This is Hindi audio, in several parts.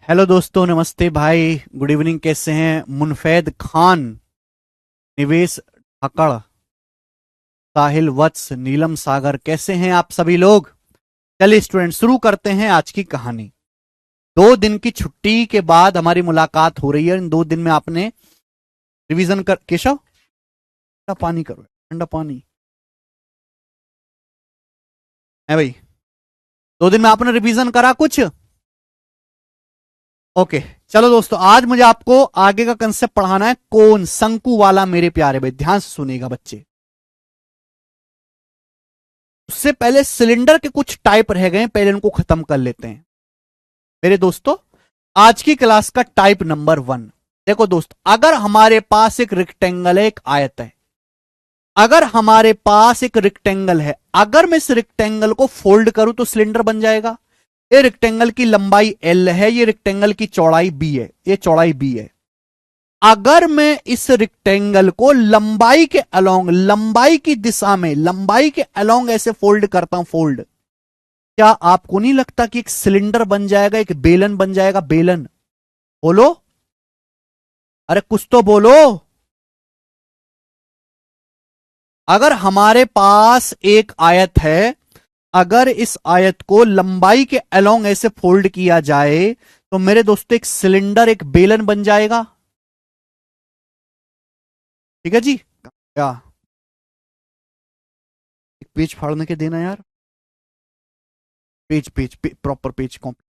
हेलो दोस्तों, नमस्ते भाई, गुड इवनिंग। कैसे हैं मुनफैद खान, निवेश धाकड़, साहिल वत्स, नीलम सागर, कैसे हैं आप सभी लोग? चलिए स्टूडेंट, शुरू करते हैं आज की कहानी। 2 दिन की छुट्टी के बाद हमारी मुलाकात हो रही है। इन 2 दिन में आपने रिवीजन कर केशव, ठंडा पानी करो, ठंडा पानी है भाई। 2 दिन में आपने रिवीजन करा कुछ? ओके। चलो दोस्तों, आज मुझे आपको आगे का कंसेप्ट पढ़ाना है। कौन शंकु वाला मेरे प्यारे भाई, ध्यान से सुनिएगा बच्चे। उससे पहले सिलेंडर के कुछ टाइप रह गए, पहले उनको खत्म कर लेते हैं मेरे दोस्तों। आज की क्लास का टाइप नंबर 1। देखो दोस्तों, अगर हमारे पास एक रेक्टेंगल है, एक आयत है, अगर हमारे पास एक रेक्टेंगल है, अगर मैं इस रेक्टेंगल को फोल्ड करूं तो सिलेंडर बन जाएगा। ये रेक्टेंगल की लंबाई L है, ये रेक्टेंगल की चौड़ाई B है, ये चौड़ाई B है। अगर मैं इस रेक्टेंगल को लंबाई के अलोंग, लंबाई की दिशा में, लंबाई के अलोंग ऐसे फोल्ड करता हूं, फोल्ड, क्या आपको नहीं लगता कि एक सिलेंडर बन जाएगा, एक बेलन बन जाएगा? बेलन बोलो, अरे कुछ तो बोलो। अगर हमारे पास एक आयत है, अगर इस आयत को लंबाई के अलोंग ऐसे फोल्ड किया जाए तो मेरे दोस्तों एक सिलेंडर, एक बेलन बन जाएगा। ठीक है जी? क्या एक पेज फाड़ने के देना यार, प्रॉपर पेज कॉपी।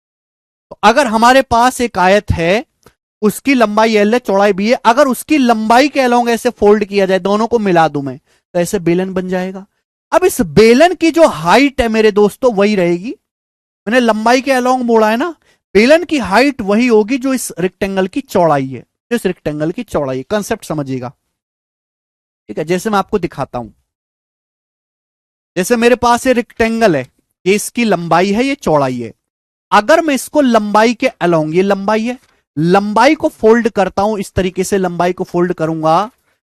तो अगर हमारे पास एक आयत है, उसकी लंबाई L है, चौड़ाई B है, अगर उसकी लंबाई के अलोंग ऐसे फोल्ड किया जाए, दोनों को मिला दूं मैं, तो ऐसे बेलन बन जाएगा। अब इस बेलन की जो हाइट है मेरे दोस्तों, वही रहेगी। मैंने लंबाई के अलोंग मोड़ा है ना, बेलन की हाइट वही होगी जो इस रेक्टेंगल की चौड़ाई है, जो इस रेक्टेंगल की चौड़ाई है। कंसेप्ट समझिएगा, ठीक है? जैसे मैं आपको दिखाता हूं, जैसे मेरे पास ये रेक्टेंगल है, ये इसकी लंबाई है, ये चौड़ाई है। अगर मैं इसको लंबाई के अलोंग, ये लंबाई है, लंबाई को फोल्ड करता हूं इस तरीके से, लंबाई को फोल्ड करूंगा,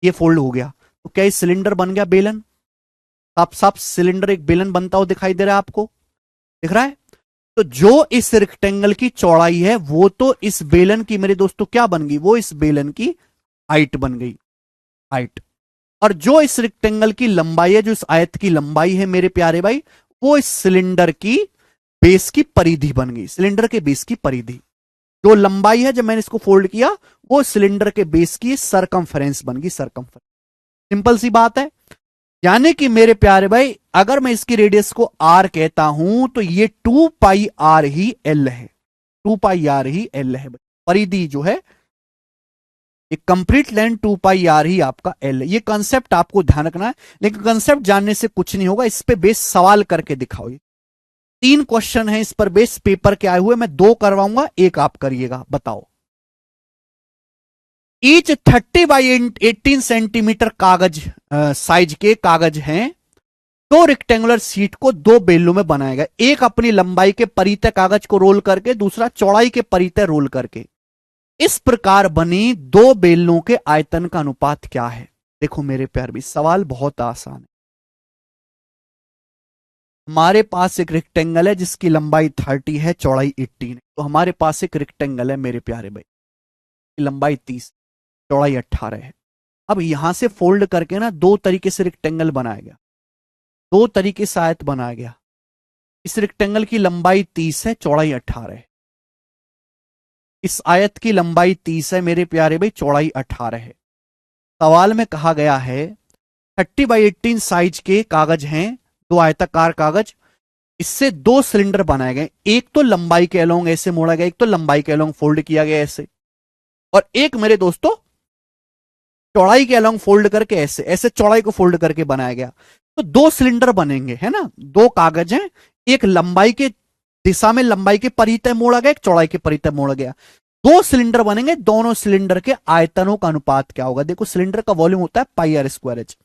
ये फोल्ड हो गया, तो क्या ये सिलेंडर बन गया? बेलन। साफ साफ सिलेंडर एक बेलन बनता हुआ दिखाई दे रहा है आपको, दिख रहा है? तो जो इस रेक्टेंगल की चौड़ाई है, वो तो इस बेलन की मेरे दोस्तों क्या बन गई? वो इस बेलन की हाइट बन गई, हाइट। और जो इस रेक्टेंगल की लंबाई है, जो इस आयत की लंबाई है मेरे प्यारे भाई, वो इस सिलेंडर की बेस की परिधि बन गई, सिलेंडर के बेस की परिधि। जो लंबाई है, जब मैंने इसको फोल्ड किया, वो सिलेंडर के बेस की सरकमफेरेंस बन गई, सरकमफेरेंस। सिंपल सी बात है। यानी कि मेरे प्यारे भाई, अगर मैं इसकी रेडियस को R कहता हूं तो ये 2πr ही L है, 2πr ही L है। परिधि जो है, ये कंप्लीट लेंथ 2πr ही आपका L है। ये कंसेप्ट आपको ध्यान रखना है, लेकिन कंसेप्ट जानने से कुछ नहीं होगा, इस पे बेस सवाल करके दिखाओ। 3 क्वेश्चन है इस पर बेस, पेपर के आए हुए, मैं 2 करवाऊंगा, एक आप करिएगा। बताओ, ईच 30 बाई 18 सेंटीमीटर कागज साइज के कागज हैं। 2 रेक्टेंगुलर सीट को 2 बेलों में बनाया गया, एक अपनी लंबाई के परितः कागज को रोल करके, दूसरा चौड़ाई के परितः रोल करके। इस प्रकार बनी 2 बेलों के आयतन का अनुपात क्या है? देखो मेरे प्यार भी, सवाल बहुत आसान है। हमारे पास एक रेक्टेंगल है जिसकी लंबाई 30 है, चौड़ाई 18 है। तो हमारे पास एक रेक्टेंगल है मेरे प्यारे भाई, लंबाई 30, चौड़ाई 18 है। अब यहां से फोल्ड करके ना 2 तरीके से रेक्टेंगल बनाया गया, 2 तरीके से आयत बनाया गया। इस रेक्टेंगल की लंबाई 30 है, चौड़ाई 18 है। इस आयत की लंबाई 30 है मेरे प्यारे भाई, चौड़ाई 18 है। सवाल में कहा गया है 30 बाई 18 साइज के कागज हैं, 2 आयताकार कागज, इससे 2 सिलेंडर बनाए गए। एक तो लंबाई के अलोंग ऐसे मोड़ा गया, एक तो लंबाई के अलोंग फोल्ड किया गया ऐसे, और एक मेरे दोस्तों चौड़ाई के अलोंग फोल्ड करके ऐसे, ऐसे चौड़ाई को फोल्ड करके बनाया गया। तो 2 सिलेंडर बनेंगे, है ना? 2 कागज हैं, एक लंबाई के दिशा में, लंबाई के परितः मोड़ा गया, एक चौड़ाई के परितः मोड़ा गया। 2 सिलेंडर बनेंगे, दोनों सिलेंडर के आयतनों का अनुपात क्या होगा? देखो, सिलेंडर का वॉल्यूम होता है πr²h।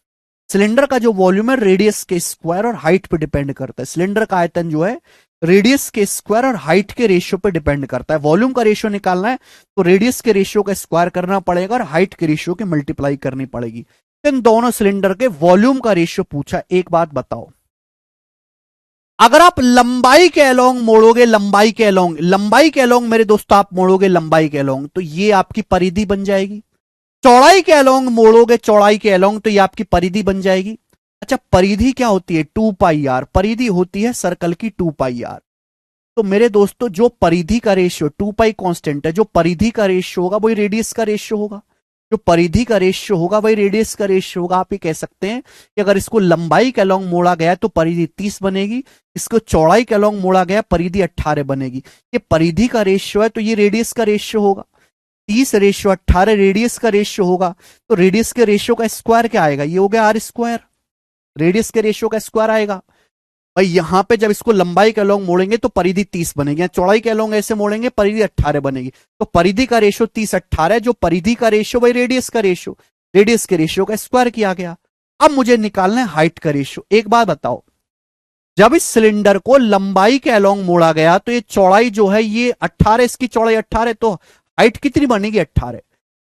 सिलेंडर का जो वॉल्यूम है रेडियस के स्क्वायर और हाइट पे डिपेंड करता है। सिलेंडर का आयतन जो है रेडियस के स्क्वायर और हाइट के रेशियो पे डिपेंड करता है। वॉल्यूम का रेशियो निकालना है तो रेडियस के रेशियो का स्क्वायर करना पड़ेगा और हाइट के रेशियो की मल्टीप्लाई करनी पड़ेगी। इन दोनों सिलेंडर के वॉल्यूम का रेशियो पूछा। एक बात बताओ, अगर आप लंबाई के अलोंग मोड़ोगे, लंबाई के अलोंग मेरे दोस्तों आप मोड़ोगे लंबाई के अलोंग, तो ये आपकी परिधि बन जाएगी। चौड़ाई के अलोंग मोड़ोगे, चौड़ाई के अलोंग, तो ये आपकी परिधि बन जाएगी। अच्छा, परिधि क्या होती है? 2πr। परिधि होती है सर्कल की 2πr। तो मेरे दोस्तों जो परिधि का रेशियो, 2π कांस्टेंट है, जो परिधि का रेशियो होगा वही रेडियस का रेशियो होगा। जो परिधि का रेशियो होगा वही रेडियस का रेशियो होगा। आप ये कह सकते हैं कि अगर इसको लंबाई के अलोंग मोड़ा गया तो परिधि 30 बनेगी, इसको चौड़ाई के अलोंग मोड़ा गया परिधि 18 बनेगी। ये परिधि का रेशियो है तो ये रेडियस का रेशियो होगा। 30:18 रेडियस का रेशियो होगा। तो रेडियस के रेशियो का स्क्वायर क्या आएगा? ये हो गया आर स्क्वायर। रेडियस के रेशियो का स्क्वायर आएगा भाई। यहां पे जब इसको लंबाई के अलोंग मोड़ेंगे तो परिधि 30 बनेगी, चौड़ाई के अलोंग ऐसे मोड़ेंगे परिधि 18 बनेगी। तो परिधि का रेशियो 30:18 है। जो परिधि का रेशियो वही रेडियस का रेशियो, रेडियस के रेशियो का स्क्वायर किया गया। अब मुझे निकालना है हाइट का रेशियो। एक बात बताओ, जब इस सिलेंडर को लंबाई के अलोंग मोड़ा गया तो ये चौड़ाई जो है ये 18, इसकी चौड़ाई 18, तो हाइट कितनी बनेगी? 18।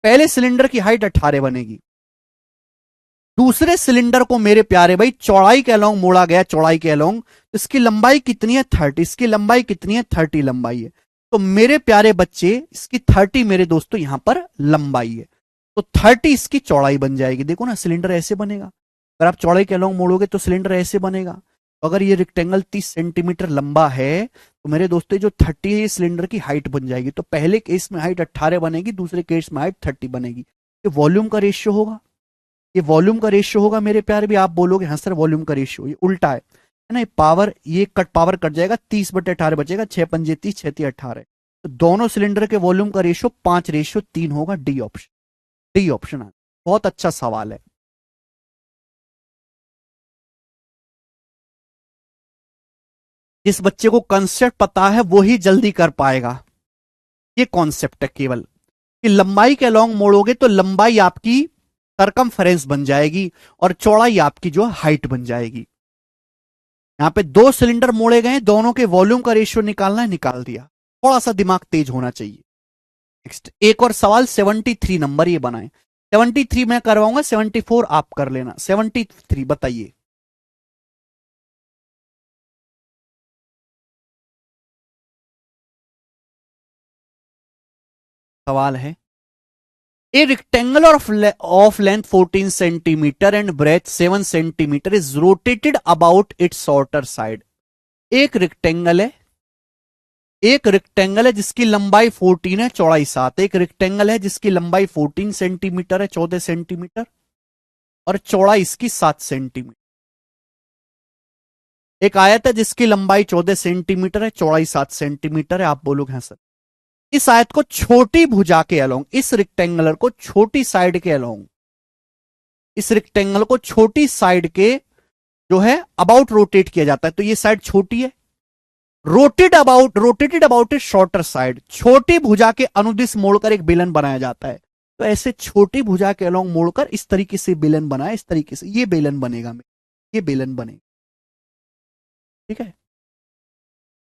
पहले सिलेंडर की हाइट 18 बनेगी। दूसरे सिलेंडर को मेरे प्यारे भाई चौड़ाई के अलोंग मोड़ा गया, चौड़ाई के अलोंग, तो इसकी लंबाई कितनी है? 30। इसकी लंबाई कितनी है? 30 लंबाई है। तो मेरे प्यारे बच्चे इसकी 30 मेरे दोस्तों यहां पर लंबाई है, तो 30 इसकी चौड़ाई बन जाएगी। देखो ना, सिलेंडर ऐसे बनेगा। अगर आप चौड़ाई के अलोंग मोड़ोगे तो सिलेंडर ऐसे बनेगा। अगर ये रेक्टेंगल 30 सेंटीमीटर लंबा है तो मेरे दोस्तों जो 30 है ये सिलेंडर की हाइट बन जाएगी। तो पहले केस में हाइट 18 बनेगी, दूसरे केस में हाइट 30 बनेगी। ये वॉल्यूम का रेशियो होगा, ये वॉल्यूम का रेशियो होगा मेरे प्यारे भी। आप बोलोगे हाँ सर वॉल्यूम का रेशियो, ये उल्टा है ना। ये पावर कट जाएगा, 30/18 बचेगा, 6 पंजे 30, 6 3 18। तो दोनों सिलेंडर के वॉल्यूम का रेशियो 5:3 होगा। D option, D option. बहुत अच्छा सवाल है। जिस बच्चे को कंसेप्ट पता है वो ही जल्दी कर पाएगा। ये कॉन्सेप्ट है केवल कि लंबाई के अलोंग मोड़ोगे तो लंबाई आपकी सरकमफेरेंस बन जाएगी और चौड़ाई आपकी जो हाइट बन जाएगी। यहां पे दो सिलेंडर मोड़े गए, दोनों के वॉल्यूम का रेशियो निकालना है, निकाल दिया। थोड़ा सा दिमाग तेज होना चाहिए। नेक्स्ट एक और सवाल, 73 नंबर ये बनाए। 73 मैं करवाऊंगा, 74 आप कर लेना। 73 बताइए। सवाल है, A rectangle of length 14 centimeter and breadth 7 centimeter is rotated about its shorter side. एक रेक्टेंगल है, एक रेक्टेंगल है जिसकी लंबाई 14 है, चौड़ाई 7। एक रेक्टेंगल है जिसकी लंबाई 14 सेंटीमीटर है, 14 सेंटीमीटर, और चौड़ाई इसकी 7 सेंटीमीटर। एक आयत है जिसकी लंबाई 14 सेंटीमीटर है, चौड़ाई 7 सेंटीमीटर है। आप बोलोगे हाँ सर। इस आयत को छोटी भुजा के अलोंग, इस रेक्टेंगुलर को छोटी साइड के अलोंग, इस रेक्टेंगल को छोटी साइड के जो है अबाउट रोटेट किया जाता है। तो ये साइड छोटी है, rotated about A shorter side. छोटी भुजा के अनुदिश मोड़कर एक बेलन बनाया जाता है। तो ऐसे छोटी भुजा के अलोंग मोड़कर इस तरीके से बेलन बनाए, इस तरीके से ये बेलन बनेगा, ये बेलन बनेगा। ठीक है,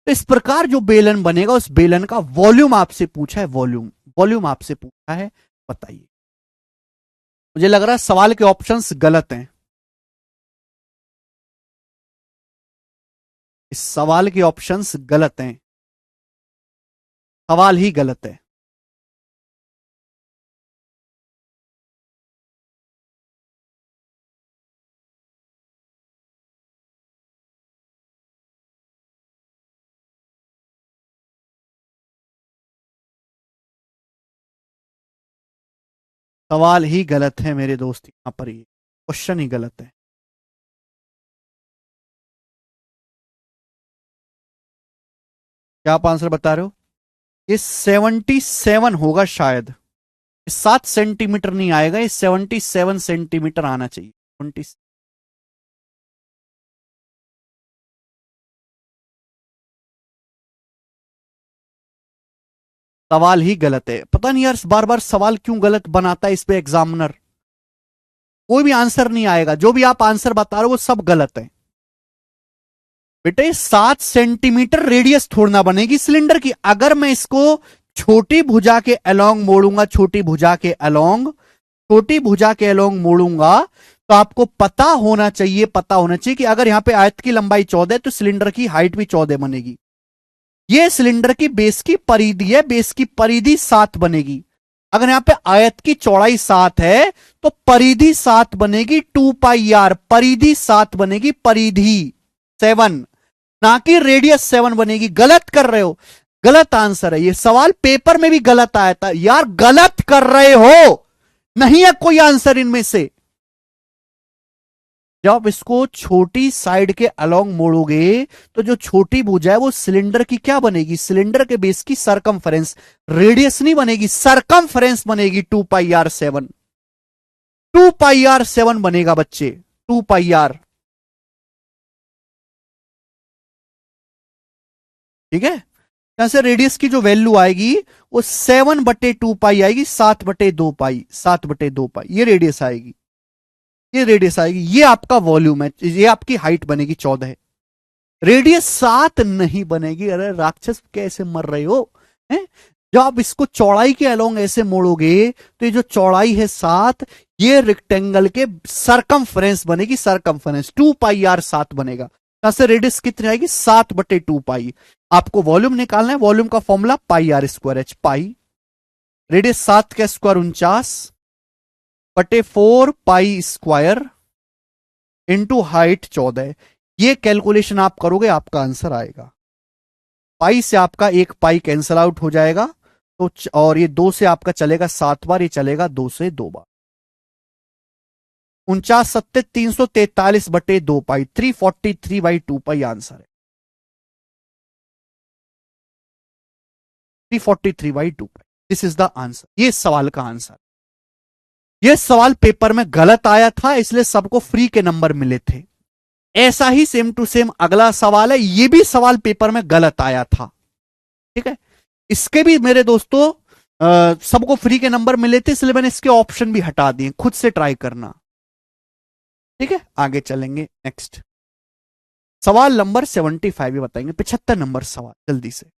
तो इस प्रकार जो बेलन बनेगा उस बेलन का वॉल्यूम आपसे पूछा है, वॉल्यूम आपसे पूछा है, बताइए। मुझे लग रहा है सवाल के ऑप्शंस गलत हैं। इस सवाल के ऑप्शंस गलत हैं, सवाल ही गलत है। सवाल ही गलत है मेरे दोस्त, यहां पर ये क्वेश्चन ही गलत है। क्या आप आंसर बता रहे हो? ये 77 होगा शायद, 7 सेंटीमीटर नहीं आएगा, ये 77 सेंटीमीटर आना चाहिए। 20। सवाल ही गलत है। पता नहीं यार बार बार सवाल क्यों गलत बनाता है इस पे एग्जामिनर। कोई भी आंसर नहीं आएगा, जो भी आप आंसर बता रहे हो वो सब गलत है। बेटे 7 सेंटीमीटर रेडियस थोड़ना बनेगी सिलेंडर की। अगर मैं इसको छोटी भुजा के अलोंग मोड़ूंगा, छोटी भुजा के अलोंग मोड़ूंगा तो आपको पता होना चाहिए कि अगर यहां पे आयत की लंबाई 14 है तो सिलेंडर की हाइट भी 14 बनेगी। ये सिलेंडर की बेस की परिधि है, बेस की परिधि 7 बनेगी। अगर यहां पे आयत की चौड़ाई 7 है तो परिधि 7 बनेगी 2πr, परिधि 7 बनेगी, परिधि 7, ना कि रेडियस 7 बनेगी। गलत कर रहे हो, गलत आंसर है। ये सवाल पेपर में भी गलत आया था यार, गलत कर रहे हो, नहीं है कोई आंसर इनमें से। जब आप इसको छोटी साइड के अलोंग मोड़ोगे तो जो छोटी भुजा है वो सिलेंडर की क्या बनेगी, सिलेंडर के बेस की सरकमफ्रेंस, रेडियस नहीं बनेगी, सरकमफ्रेंस बनेगी 2πr7, 2πr7 बनेगा बच्चे, 2πr। ठीक है, यहां से रेडियस की जो वैल्यू आएगी वो 7/2π आएगी, 7/2π, 7/2π ये रेडियस आएगी, ये रेडियस आएगी। ये आपका वॉल्यूम है, ये आपकी हाइट बनेगी 14। रेडियस 7 नहीं बनेगी। अरे राक्षस कैसे मर रहे हो हैं? जब आप इसको चौड़ाई के अलोंग ऐसे मोड़ोगे तो ये जो चौड़ाई है 7, ये रेक्टेंगल के सरकमफ्रेंस बनेगी, सरकमफ्रेंस 2πr7 बनेगा। यहां से रेडियस कितनी आएगी, 7/2π। आपको वॉल्यूम निकालना है, वॉल्यूम का फॉर्मूला πr²h, पाई। रेडियस 7 का स्क्वायर 49/4π² इंटू हाइट 14। ये कैलकुलेशन आप करोगे आपका आंसर आएगा। पाई से आपका एक पाई कैंसल आउट हो जाएगा, तो और ये 2 से आपका चलेगा 7 बार, ये चलेगा 2 से 2 बार। 49/343/2π, 343/2π आंसर है, 343/2π। दिस इज द आंसर, ये सवाल का आंसर। ये सवाल पेपर में गलत आया था इसलिए सबको फ्री के नंबर मिले थे। ऐसा ही सेम टू सेम अगला सवाल है, ये भी सवाल पेपर में गलत आया था। ठीक है, इसके भी मेरे दोस्तों सबको फ्री के नंबर मिले थे, इसलिए मैंने इसके ऑप्शन भी हटा दिए, खुद से ट्राई करना। ठीक है, आगे चलेंगे नेक्स्ट सवाल नंबर 75 ये बताएंगे, 75 नंबर सवाल जल्दी से।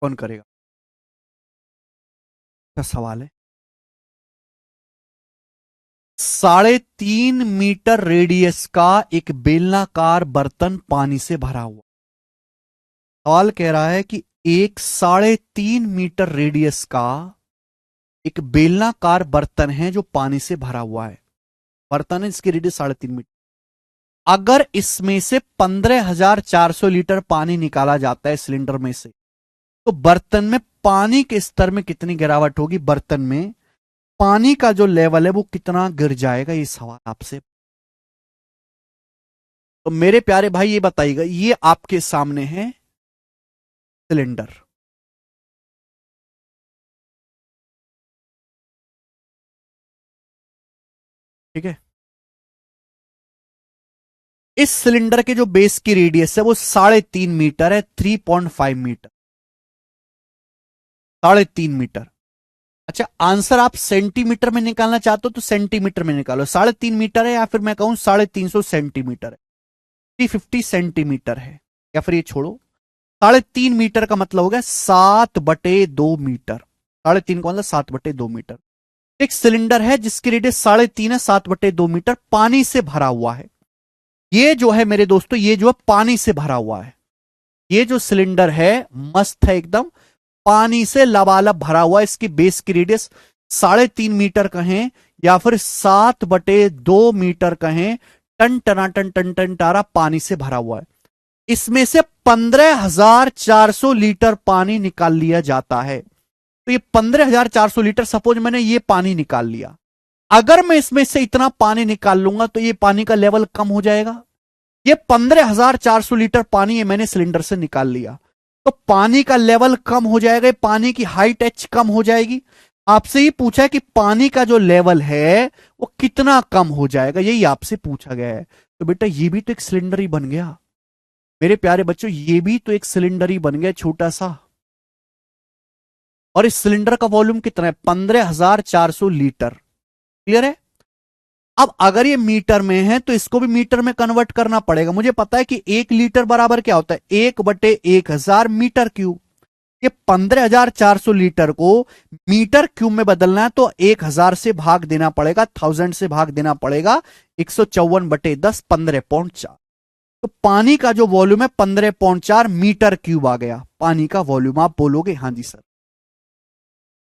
कौन करेगा, क्या सवाल है। 3.5 मीटर रेडियस का एक बेलनाकार बर्तन पानी से भरा हुआ। सवाल कह रहा है कि एक 3.5 मीटर रेडियस का एक बेलनाकार बर्तन है जो पानी से भरा हुआ है। बर्तन है जिसकी रेडियस 3.5 मीटर। अगर इसमें से 15,400 लीटर पानी निकाला जाता है सिलेंडर में से, तो बर्तन में पानी के स्तर में कितनी गिरावट होगी, बर्तन में पानी का जो लेवल है वो कितना गिर जाएगा, ये सवाल आपसे। तो मेरे प्यारे भाई ये बताइएगा, ये आपके सामने है सिलेंडर। ठीक है, इस सिलेंडर के जो बेस की रेडियस है वो 3.5 मीटर है, 3.5 मीटर, 3.5 मीटर। अच्छा, आंसर आप सेंटीमीटर में निकालना चाहते हो तो सेंटीमीटर में निकालो, 3.5 मीटर है या फिर मैं कहूं 350 सेंटीमीटर है, 350 सेंटीमीटर है, या फिर ये छोड़ो 3.5 मीटर का मतलब हो गया 7/2 मीटर। 3.5 का मतलब 7/2 मीटर। एक सिलेंडर है जिसकी रेडियस 3.5 है, 7/2 मीटर पानी से भरा हुआ है। ये जो है मेरे दोस्तों, ये जो है पानी से भरा हुआ है। ये जो सिलेंडर है मस्त है एकदम, पानी से लबालब भरा हुआ है। इसकी बेस की रेडियस 3.5 मीटर कहें या फिर 7/2 मीटर कहें, टन टना टन टन टन टारा पानी से भरा हुआ है। इसमें से 15,400 लीटर पानी निकाल लिया जाता है। तो ये 15,400 लीटर, सपोज मैंने ये पानी निकाल लिया, अगर मैं इसमें से इतना पानी निकाल लूंगा तो ये पानी का लेवल कम हो जाएगा। ये 15,400 लीटर पानी ये मैंने सिलेंडर से निकाल लिया, तो पानी का लेवल कम हो जाएगा, पानी की हाइट एच कम हो जाएगी। आपसे ये पूछा है कि पानी का जो लेवल है वो कितना कम हो जाएगा, यही आपसे पूछा गया है। तो बेटा ये भी तो एक सिलेंडर ही बन गया। मेरे प्यारे बच्चों ये भी तो एक सिलेंडर ही बन गया छोटा सा, और इस सिलेंडर का वॉल्यूम कितना है 15,400 लीटर। क्लियर है। अब अगर ये मीटर में है तो इसको भी मीटर में कन्वर्ट करना पड़ेगा। मुझे पता है कि 1 लीटर बराबर क्या होता है 1/1000 मीटर क्यूब। ये 15,400 लीटर को मीटर क्यूब में बदलना है तो 1000 से भाग देना पड़ेगा, 1000 से भाग देना पड़ेगा 154/10 15.4। तो पानी का जो वॉल्यूम है 15.4 मीटर क्यूब आ गया पानी का वॉल्यूम। आप बोलोगे हाँ जी सर,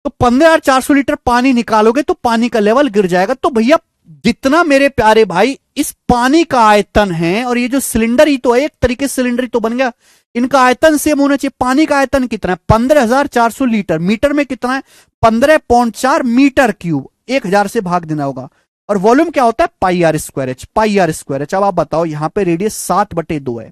तो 15,400 लीटर पानी निकालोगे तो पानी का लेवल गिर जाएगा। तो भैया जितना मेरे प्यारे भाई इस पानी का आयतन है, और ये जो सिलेंडर ही तो है, एक तरीके से सिलेंडर ही तो बन गया, इनका आयतन सेम होना चाहिए। पानी का आयतन कितना है 15,400 लीटर, मीटर में कितना है 15.4 मीटर क्यूब, 1000 से भाग देना होगा। और वॉल्यूम क्या होता है pi are square h, pi are square h. अब आप बताओ यहां पे रेडियस 7/2 है,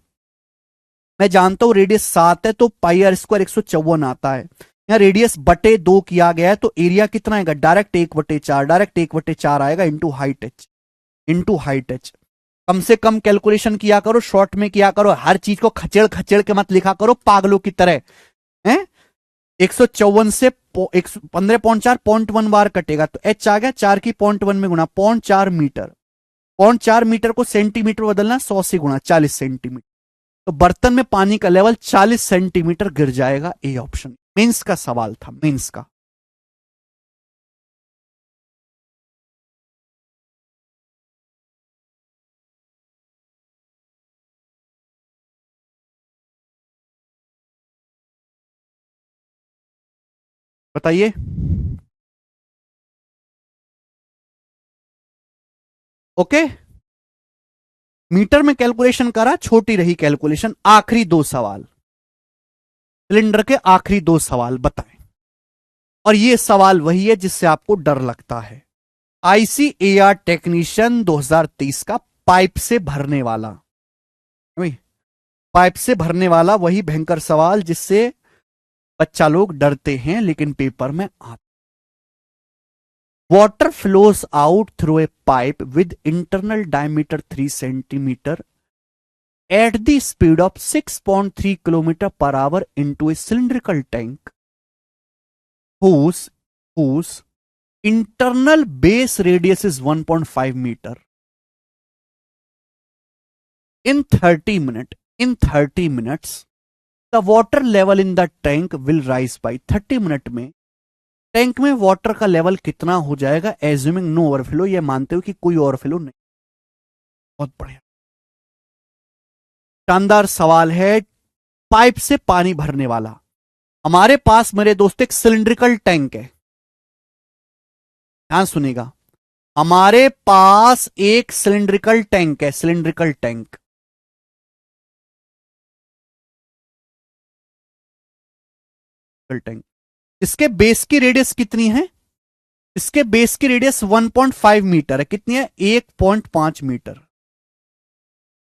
मैं जानता हूं रेडियस 7 है तो पाई आर स्क्वायर 154 आता है। यहाँ रेडियस बटे 2 किया गया है तो एरिया कितना आएगा डायरेक्ट 1/4, डायरेक्ट 1/4 आएगा into height h, into height h. कम से कम कैलकुलेशन किया करो, शॉर्ट में किया करो, हर चीज को खचेड़ खचेड़ के मत लिखा करो पागलों की तरह हैं। 154 से 15.4 0.1 बार कटेगा तो एच आ गया 4 की 0.1 में गुणा 0.4 मीटर। 0.4 मीटर को सेंटीमीटर बदलना 100 से गुणा 40 सेंटीमीटर। तो बर्तन में पानी का लेवल 40 सेंटीमीटर गिर जाएगा। ए ऑप्शन मेंस का सवाल था, मेंस का। बताइए। ओके, मीटर में कैलकुलेशन करा, छोटी रही कैलकुलेशन। आखिरी 2 सवाल, सिलेंडर के आखिरी 2 सवाल बताएं। और ये सवाल वही है जिससे आपको डर लगता है। आईसीएआर टेक्नीशियन 2023 का पाइप से भरने वाला, पाइप से भरने वाला वही भयंकर सवाल जिससे बच्चा लोग डरते हैं लेकिन पेपर में आता। Water flows out through a pipe with internal diameter 3 centimetre at the speed of 6.3 km per hour into a cylindrical tank whose internal base radius is 1.5 meter. In 30 minutes, the water level in the tank will rise by 30 minute में टैंक में वाटर का लेवल कितना हो जाएगा एज्यूमिंग नो ओवरफ्लो। ये मानते हो कि कोई ओवरफ्लो नहीं। बहुत बढ़िया, शानदार सवाल है। पाइप से पानी भरने वाला, हमारे पास मेरे दोस्त एक सिलिंड्रिकल टैंक है, ध्यान सुनेगा, हमारे पास एक सिलिंड्रिकल टैंक है, सिलिंड्रिकल टैंक। टैंक इसके बेस की रेडियस कितनी है, इसके बेस की रेडियस 1.5 मीटर है। कितनी है 1.5 मीटर।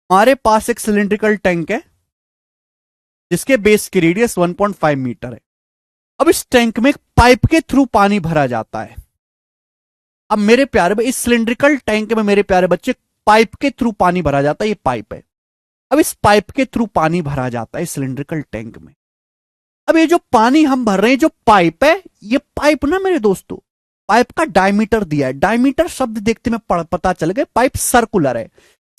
हमारे पास एक सिलिंड्रिकल टैंक है जिसके बेस की रेडियस 1.5 मीटर है। अब इस टैंक में पाइप के थ्रू पानी भरा जाता है। अब मेरे प्यारे इस सिलिंड्रिकल टैंक में मेरे प्यारे बच्चे पाइप के थ्रू पानी भरा जाता है। ये पाइप है, अब इस पाइप के थ्रू पानी भरा जाता है सिलिंड्रिकल टैंक में। अब ये जो पानी हम भर रहे हैं, जो पाइप है, ये पाइप ना मेरे दोस्तों, पाइप का डायमीटर दिया है। डायमीटर शब्द देखते में पता चल गया, पाइप सर्कुलर है,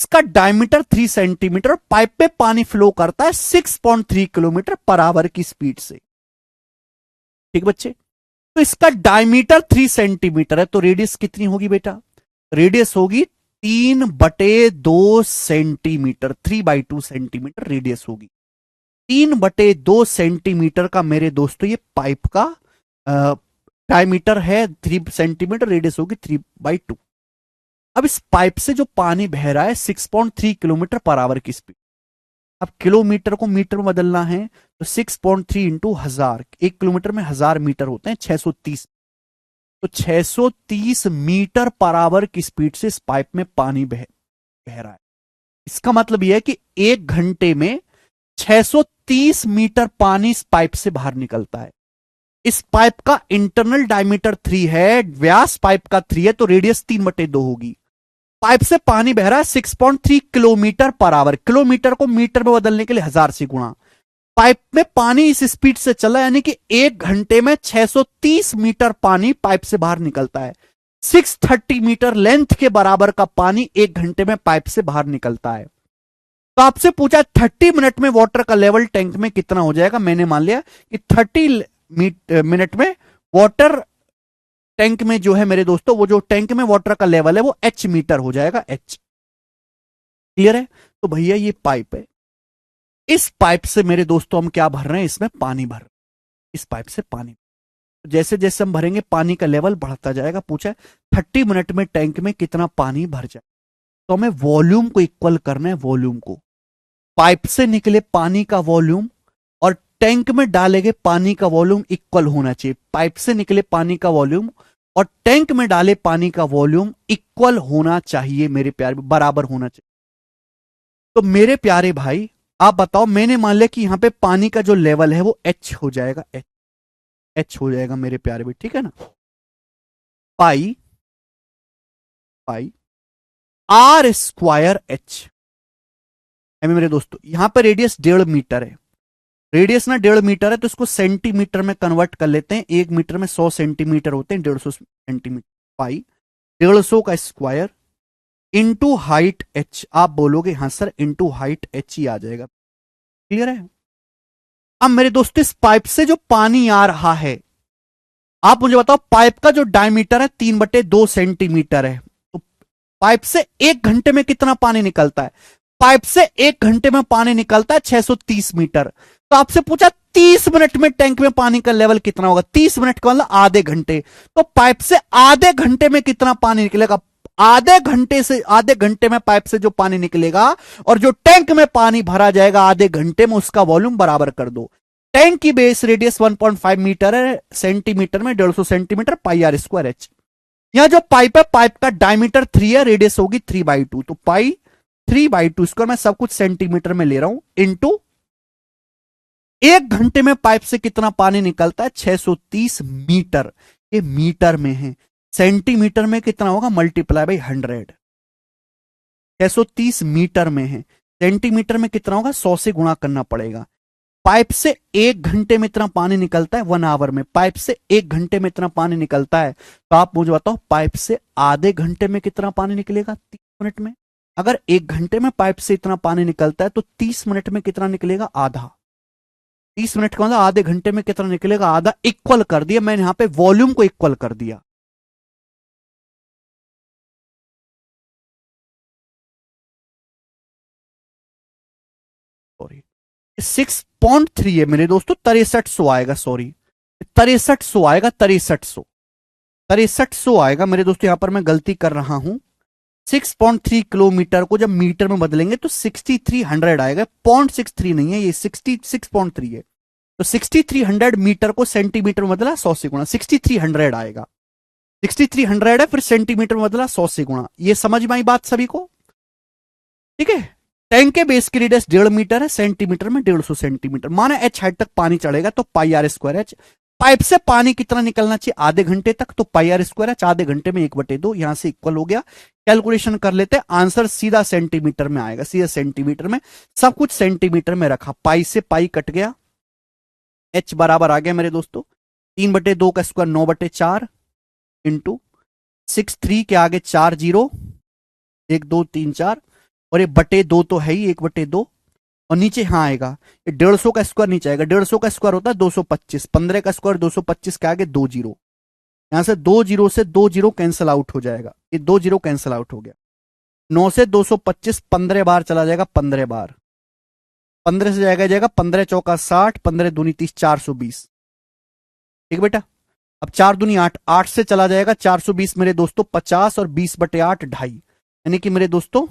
इसका डायमीटर 3 सेंटीमीटर। पाइप पे पानी फ्लो करता है 6.3 किलोमीटर पर आवर की स्पीड से। ठीक बच्चे, तो इसका डायमीटर 3 सेंटीमीटर है, तो रेडियस कितनी होगी बेटा, रेडियस होगी 3/2 सेंटीमीटर, 3/2 सेंटीमीटर रेडियस होगी। 3/2 सेंटीमीटर का मेरे दोस्तों ये पाइप का डायमीटर है, 3 सेंटीमीटर, रेडियस होगी 3/2। अब इस पाइप से जो पानी बह रहा है 6.3 किलोमीटर पर आवर की स्पीड। अब किलोमीटर को मीटर में बदलना है तो 6.3 इंटू 1000, 1 किलोमीटर में 1000 मीटर होते हैं, 630। तो 630 मीटर पर आवर की स्पीड से इस पाइप में पानी बह रहा है। इसका मतलब यह है कि 1 घंटे में 630 मीटर पानी इस पाइप से बाहर निकलता है। इस पाइप का इंटरनल डायमीटर 3 है, व्यास पाइप का 3 है, तो रेडियस 3/2 होगी। पाइप से पानी बह रहा है 6.3 किलोमीटर पर आवर, किलोमीटर को मीटर में बदलने के लिए 1000 से गुणा। पाइप में पानी इस स्पीड से चला, यानी कि 1 घंटे में 630 मीटर पानी पाइप से बाहर निकलता है। 630 मीटर लेंथ के बराबर का पानी 1 घंटे में पाइप से बाहर निकलता है। तो आपसे पूछा 30 मिनट में वाटर का लेवल टैंक में कितना हो जाएगा। मैंने मान लिया कि 30 मिनट में वाटर टैंक में जो है मेरे दोस्तों, वो जो टैंक में वाटर का लेवल है वो H मीटर हो जाएगा, H। क्लियर है। तो भैया ये पाइप है, इस पाइप से मेरे दोस्तों हम क्या भर रहे हैं, इसमें पानी भर रहे हैं, इस पाइप से पानी। जैसे जैसे हम भरेंगे पानी का लेवल बढ़ता जाएगा। पूछा है 30 मिनट में टैंक में कितना पानी भर जाए, तो हमें वॉल्यूम को इक्वल करना है। वॉल्यूम को, पाइप से निकले पानी का वॉल्यूम और टैंक में डालेंगे पानी का वॉल्यूम इक्वल होना चाहिए। पाइप से निकले पानी का वॉल्यूम और टैंक में डाले पानी का वॉल्यूम इक्वल होना चाहिए मेरे प्यारे, बराबर होना चाहिए। तो मेरे प्यारे भाई आप बताओ, मैंने मान लिया कि यहां पे पानी का जो लेवल है वो H हो जाएगा, H हो जाएगा मेरे प्यारे भाई, ठीक है ना। पाई R स्क्वायर H मेरे दोस्तों, यहां पर रेडियस 1.5 मीटर है। रेडियस ना 1.5 मीटर है, तो इसको सेंटीमीटर में कन्वर्ट कर लेते हैं। 1 मीटर में 100 सेंटीमीटर होते हैं, 150 सेंटीमीटर। पाई 150 का स्क्वायर इंटू हाइट H। आप बोलोगे हाँ सर इंटू हाइट H ही आ जाएगा। क्लियर है। अब मेरे दोस्तों इस पाइप से जो पानी आ रहा है, आप मुझे बताओ, पाइप का जो डायमीटर है 3/2 सेंटीमीटर है, तो पाइप से 1 घंटे में कितना पानी निकलता है। पाइप से 1 घंटे में पानी निकलता है 630 मीटर। तो आपसे पूछा 30 मिनट में टैंक में पानी का लेवल कितना होगा। 30 मिनट का मतलब आधे घंटे। तो पाइप से आधे घंटे में कितना पानी निकलेगा। आधे घंटे में पाइप से जो पानी निकलेगा और जो टैंक में पानी भरा जाएगा आधे घंटे में, उसका वॉल्यूम बराबर कर दो। टैंक की बेस रेडियस 1.5 मीटर है, सेंटीमीटर में 150 सेंटीमीटर, पाई R स्क्वायर H। यहां जो पाइप है, पाइप का डायमीटर 3 है, रेडियस होगी 3/2, तो पाई 3/2 स्क्वायर, मैं सब कुछ सेंटीमीटर में ले रहा हूं, इंटू 1 घंटे में पाइप से कितना पानी निकलता है 630 मीटर। ये मीटर में है, सेंटीमीटर में कितना होगा, मल्टीप्लाई बाई 100। 630 मीटर में है, सेंटीमीटर में कितना होगा, 100 से गुणा करना पड़ेगा। पाइप से 1 घंटे में इतना पानी निकलता है, 1 आवर में। पाइप से 1 घंटे में इतना पानी निकलता है, तो आप मुझे बताओ पाइप से आधे घंटे में कितना पानी निकलेगा 30 मिनट में। अगर 1 घंटे में पाइप से इतना पानी निकलता है तो 30 मिनट में कितना निकलेगा, आधा। 30 मिनट का मतलब आधे घंटे में कितना निकलेगा, आधा। इक्वल कर दिया मैंने, यहां पे वॉल्यूम को इक्वल कर दिया। सॉरी 6.3 है मेरे दोस्तों, 6300 आएगा। सॉरी 6300 आएगा, 6300 आएगा मेरे दोस्तों। यहां पर मैं गलती कर रहा हूं। 6.3 किलोमीटर को जब मीटर में बदलेंगे तो 6300 आएगा। 0.63 नहीं है, ये 66.3 है। तो 6300 मीटर को सेंटीमीटर में बदला 100 से गुणा, 6300 आएगा। 6300 है, फिर सेंटीमीटर में बदला 100 से गुणा। ये समझ में आई बात सभी को, ठीक है। टैंक के बेस की रेडियस 1.5 मीटर है, सेंटीमीटर में 150 सेंटीमीटर। माना H हाइट तक पानी चढ़ेगा तो पाई R स्क्वायर H। पाइप से पानी कितना निकलना चाहिए, आधे घंटे तक, तो पाई R स्क्वायर H। आधे घंटे में 1/2, यहां से इक्वल हो गया। कैलकुलेशन कर लेते हैं, आंसर सीधा सेंटीमीटर में आएगा, सीधा सेंटीमीटर में। सब कुछ सेंटीमीटर में रखा, पाई से पाई कट गया, H बराबर आ गया मेरे दोस्तों 3/2 का स्क्वायर 9/4 इंटू 63 के आगे 4 0, 1 2 3 4, और ये /2 तो है ही, 1/2, और नीचे यहां आएगा ये 150 का स्क्वायर, नीचे आएगा 150 का स्क्वायर होता है 225, 15 का स्क्वायर 225 के आगे 2 0, यहां से 2 0 से 2 0 कैंसिल आउट हो जाएगा, ये 2 0 कैंसिल आउट हो गया। 9 से 225 15 बार चला जाएगा, 15 बार, 15 से जाएगा 15 चौका 60, 15 दूनी 30, 420। ठीक बेटा। अब 4 दूनी 8, 8 से चला जाएगा 420 मेरे दोस्तों 50, और 20/8 2.5, यानी कि मेरे दोस्तों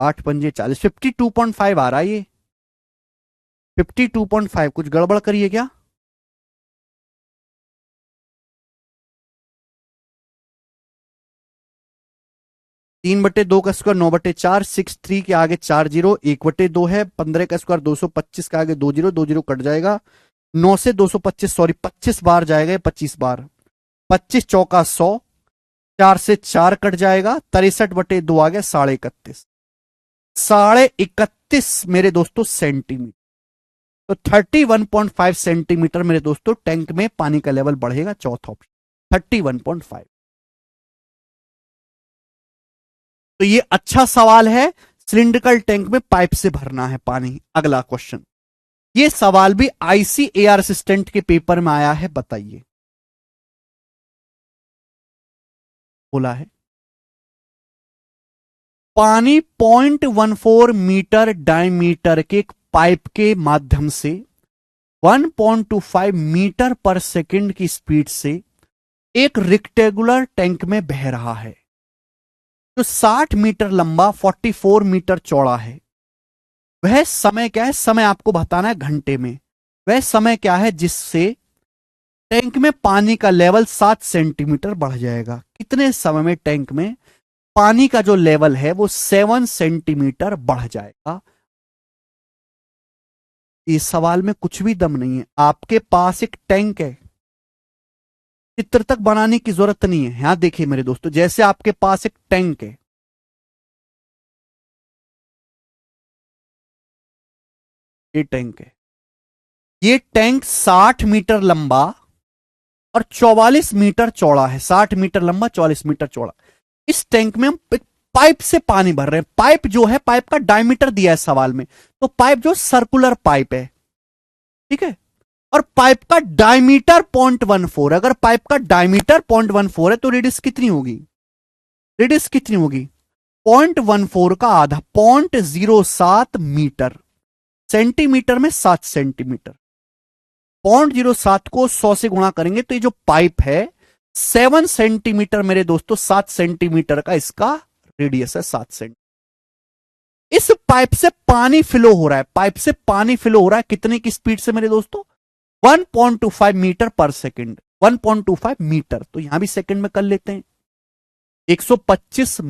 8 पंजे 40, 52.5 आ रहा है ये, 52.5। कुछ गड़बड़ करिए क्या? तीन बटे दो का स्क्वायर 9/4, 63 के आगे 4 0, 1/2 है, 15 का स्क्वायर 225 के आगे 2 0, 2 0 कट जाएगा। 9 से 225 सॉरी 25 बार जाएगा, 25 बार, 25 चौका 100, 4 से 4 कट जाएगा, 63/2 आ गया 31.5, 31.5 मेरे दोस्तों सेंटीमीटर। तो 31.5 सेंटीमीटर मेरे दोस्तों टैंक में पानी का लेवल बढ़ेगा, चौथा ऑप्शन 31.5। तो ये अच्छा सवाल है, सिलिंड्रिकल टैंक में पाइप से भरना है पानी। अगला क्वेश्चन, ये सवाल भी आईसीएआर असिस्टेंट के पेपर में आया है, बताइए। बोला है पानी 0.14 मीटर डायमीटर के एक पाइप के माध्यम से 1.25 मीटर पर सेकंड की स्पीड से एक रेक्टेंगुलर टैंक में बह रहा है, जो 60 मीटर लंबा 44 मीटर चौड़ा है। वह समय क्या है, समय आपको बताना है घंटे में। वह समय क्या है जिससे टैंक में पानी का लेवल 7 सेंटीमीटर बढ़ जाएगा। कितने समय में टैंक में पानी का जो लेवल है वो 7 सेंटीमीटर बढ़ जाएगा। इस सवाल में कुछ भी दम नहीं है। आपके पास एक टैंक है, चित्र तक बनाने की जरूरत नहीं है। यहां देखिए मेरे दोस्तों, जैसे आपके पास एक टैंक है, ये टैंक है, ये टैंक 60 मीटर लंबा और 44 मीटर चौड़ा है। 60 मीटर लंबा, 44 मीटर चौड़ा। इस टैंक में हम पाइप से पानी भर रहे हैं। पाइप जो है, पाइप का डायमीटर दिया है सवाल में, तो पाइप जो सर्कुलर पाइप है, ठीक है, और पाइप का डायमीटर 0.14। अगर पाइप का डायमीटर 0.14 है तो रेडियस कितनी होगी? रेडियस कितनी होगी? 0.14 का आधा, 0.07 मीटर। सेंटीमीटर में 7 सेंटीमीटर। 0.07 को 100 से गुणा करेंगे तो ये जो पाइप है 7 सेंटीमीटर मेरे दोस्तों, 7 सेंटीमीटर का इसका रेडियस है, 7 सेंटीमीटर। इस पाइप से पानी फ्लो हो रहा है, पाइप से पानी फ्लो हो रहा है कितने की स्पीड से मेरे दोस्तों? 1.25 मीटर पर सेकंड। 1.25 मीटर, तो यहां भी सेकंड में कर लेते हैं। 125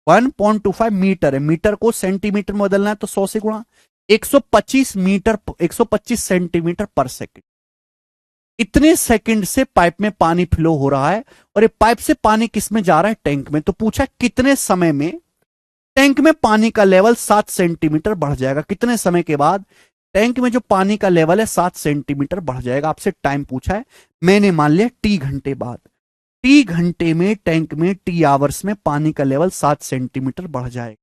1.25 मीटर है, मीटर को सेंटीमीटर में बदलना है तो 100 से गुणा, 125 मीटर, 125 सेंटीमीटर पर सेकंड। इतने सेकंड से पाइप में पानी फ्लो हो रहा है। और ये पाइप से पानी किस में जा रहा है? टैंक में। तो पूछा कितने समय में टैंक में पानी का लेवल 7 सेंटीमीटर बढ़ जाएगा। कितने समय के बाद टैंक में जो पानी का लेवल है 7 सेंटीमीटर बढ़ जाएगा। आपसे टाइम पूछा है, मैंने मान लिया टी घंटे बाद। टी घंटे में टैंक में, टी आवर्स में पानी का लेवल 7 सेंटीमीटर बढ़ जाएगा।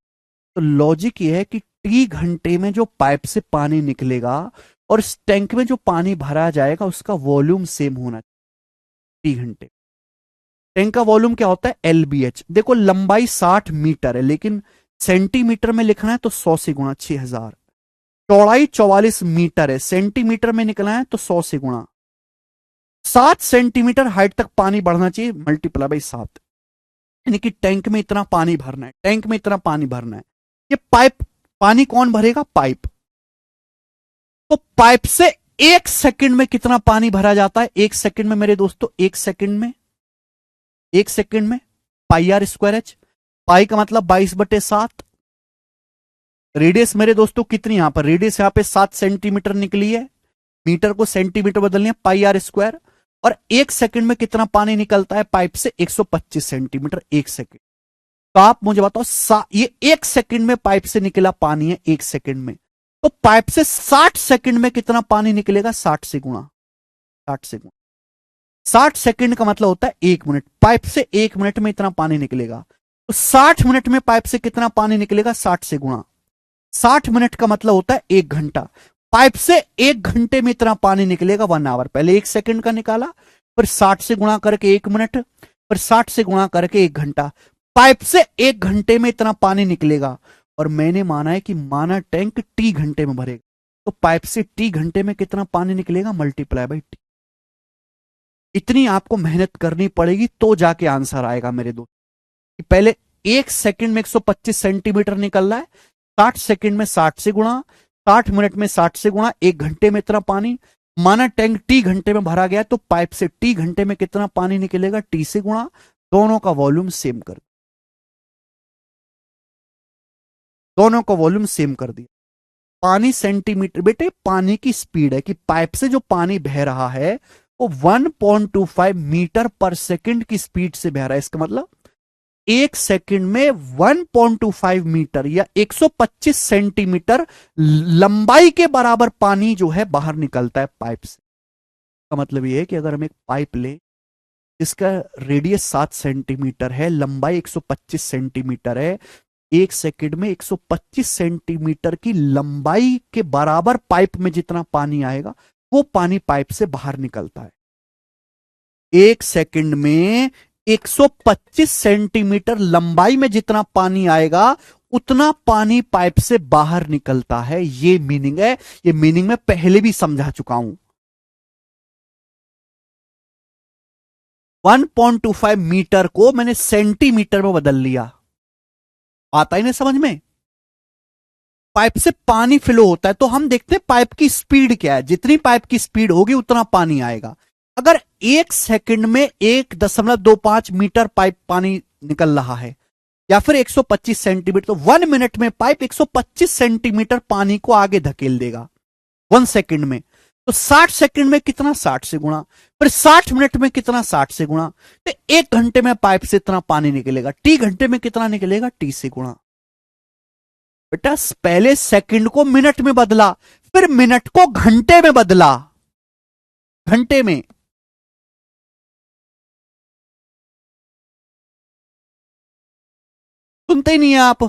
तो लॉजिक ये है कि टी घंटे में जो पाइप से पानी निकलेगा और इस टैंक में जो पानी भरा जाएगा उसका वॉल्यूम सेम होना चाहिए। टी घंटे टैंक का वॉल्यूम क्या होता है? एलबीएच। देखो लंबाई 60 मीटर है, लेकिन सेंटीमीटर में लिखना है तो 100 से गुणा, 6000। चौड़ाई 44 मीटर है, सेंटीमीटर में निकलना है तो 100 से गुणा। 7 सेंटीमीटर हाइट तक पानी बढ़ना चाहिए, मल्टीप्लाई बाई 7। यानी कि टैंक में इतना पानी भरना है, टैंक में इतना पानी भरना है। ये पाइप, पानी कौन भरेगा? पाइप। तो पाइप से 1 सेकंड में कितना पानी भरा जाता है? 1 सेकंड में मेरे दोस्तों, 1 सेकंड में, 1 सेकंड में पाई आर स्क्वायर एच। पाई का मतलब 22/7। रेडियस मेरे दोस्तों कितनी, यहां पर रेडियस यहां पे 7 सेंटीमीटर निकली है, मीटर को सेंटीमीटर बदलनी है, पाई आर स्क्वायर। और 1 सेकंड में कितना पानी निकलता है पाइप से? 125 सेंटीमीटर 1 सेकंड। तो आप मुझे बताओ, ये 1 सेकंड में पाइप से निकला पानी है, 1 सेकंड में, तो पाइप से 60 सेकंड में कितना पानी निकलेगा? 60 से गुणा, 60 से गुणा। 60 सेकंड का मतलब होता है 1 मिनट। पाइप से 1 मिनट में इतना पानी निकलेगा, तो 60 मिनट में पाइप से कितना पानी निकलेगा? 60 से गुणा। 60 मिनट का मतलब होता है 1 घंटा। पाइप से 1 घंटे में इतना पानी निकलेगा 1 आवर। पहले 1 सेकंड का निकाला, फिर 60 से गुणा करके 1 मिनट, फिर 60 से गुणा करके 1 घंटा। पाइप से 1 घंटे में इतना पानी निकलेगा। और मैंने माना है कि माना टैंक टी घंटे में भरेगा, तो पाइप से टी घंटे में कितना पानी निकलेगा? Multiply by T. इतनी आपको मेहनत करनी पड़ेगी तो जाके आंसर आएगा मेरे दोस्त। पहले 1 सेकंड में 125 सेंटीमीटर निकल रहा है, 60 सेकंड में 60 से गुणा, 60 मिनट में 60 से गुणा, 1 घंटे में इतना पानी। माना टैंक टी घंटे में भरा गया, तो पाइप से टी घंटे में कितना पानी निकलेगा? टी से गुणा। दोनों का वॉल्यूम सेम कर, दोनों का वॉल्यूम सेम कर दिया। पानी सेंटीमीटर, बेटे पानी की स्पीड है कि पाइप से जो पानी बह रहा है वो 1.25 मीटर पर सेकंड की स्पीड से बह रहा है। इसका मतलब एक सेकंड में 1.25 मीटर या 125 सेंटीमीटर लंबाई के बराबर पानी जो है बाहर निकलता है पाइप से। का मतलब ये है कि अगर हम एक पाइप ले जिसका रेडियस 7 सेंटीमीटर है, लंबाई 125 सेंटीमीटर है, एक सेकंड में 125 सेंटीमीटर की लंबाई के बराबर पाइप में जितना पानी आएगा वो पानी पाइप से बाहर निकलता है। एक सेकंड में 125 सेंटीमीटर लंबाई में जितना पानी आएगा उतना पानी पाइप से बाहर निकलता है। ये मीनिंग है। ये मीनिंग मैं पहले भी समझा चुका हूं। 1.25 मीटर को मैंने सेंटीमीटर में बदल लिया। आता ही नहीं समझ में। पाइप से पानी फ्लो होता है तो हम देखते हैं पाइप की स्पीड क्या है। जितनी पाइप की स्पीड होगी उतना पानी आएगा। अगर एक सेकंड में 1.25 मीटर पाइप पानी निकल रहा है या फिर 125 सेंटीमीटर, तो 1 मिनट में पाइप 125 सेंटीमीटर पानी को आगे धकेल देगा 1 सेकंड में। तो 60 सेकंड में कितना, 60 से गुणा, फिर 60 मिनट में कितना, 60 से गुणा, तो 1 घंटे में पाइप से इतना पानी निकलेगा। टी घंटे में कितना निकलेगा, टी से गुणा। बेटा पहले सेकंड को मिनट में बदला, फिर मिनट को घंटे में बदला, घंटे में। सुनते ही नहीं है आप।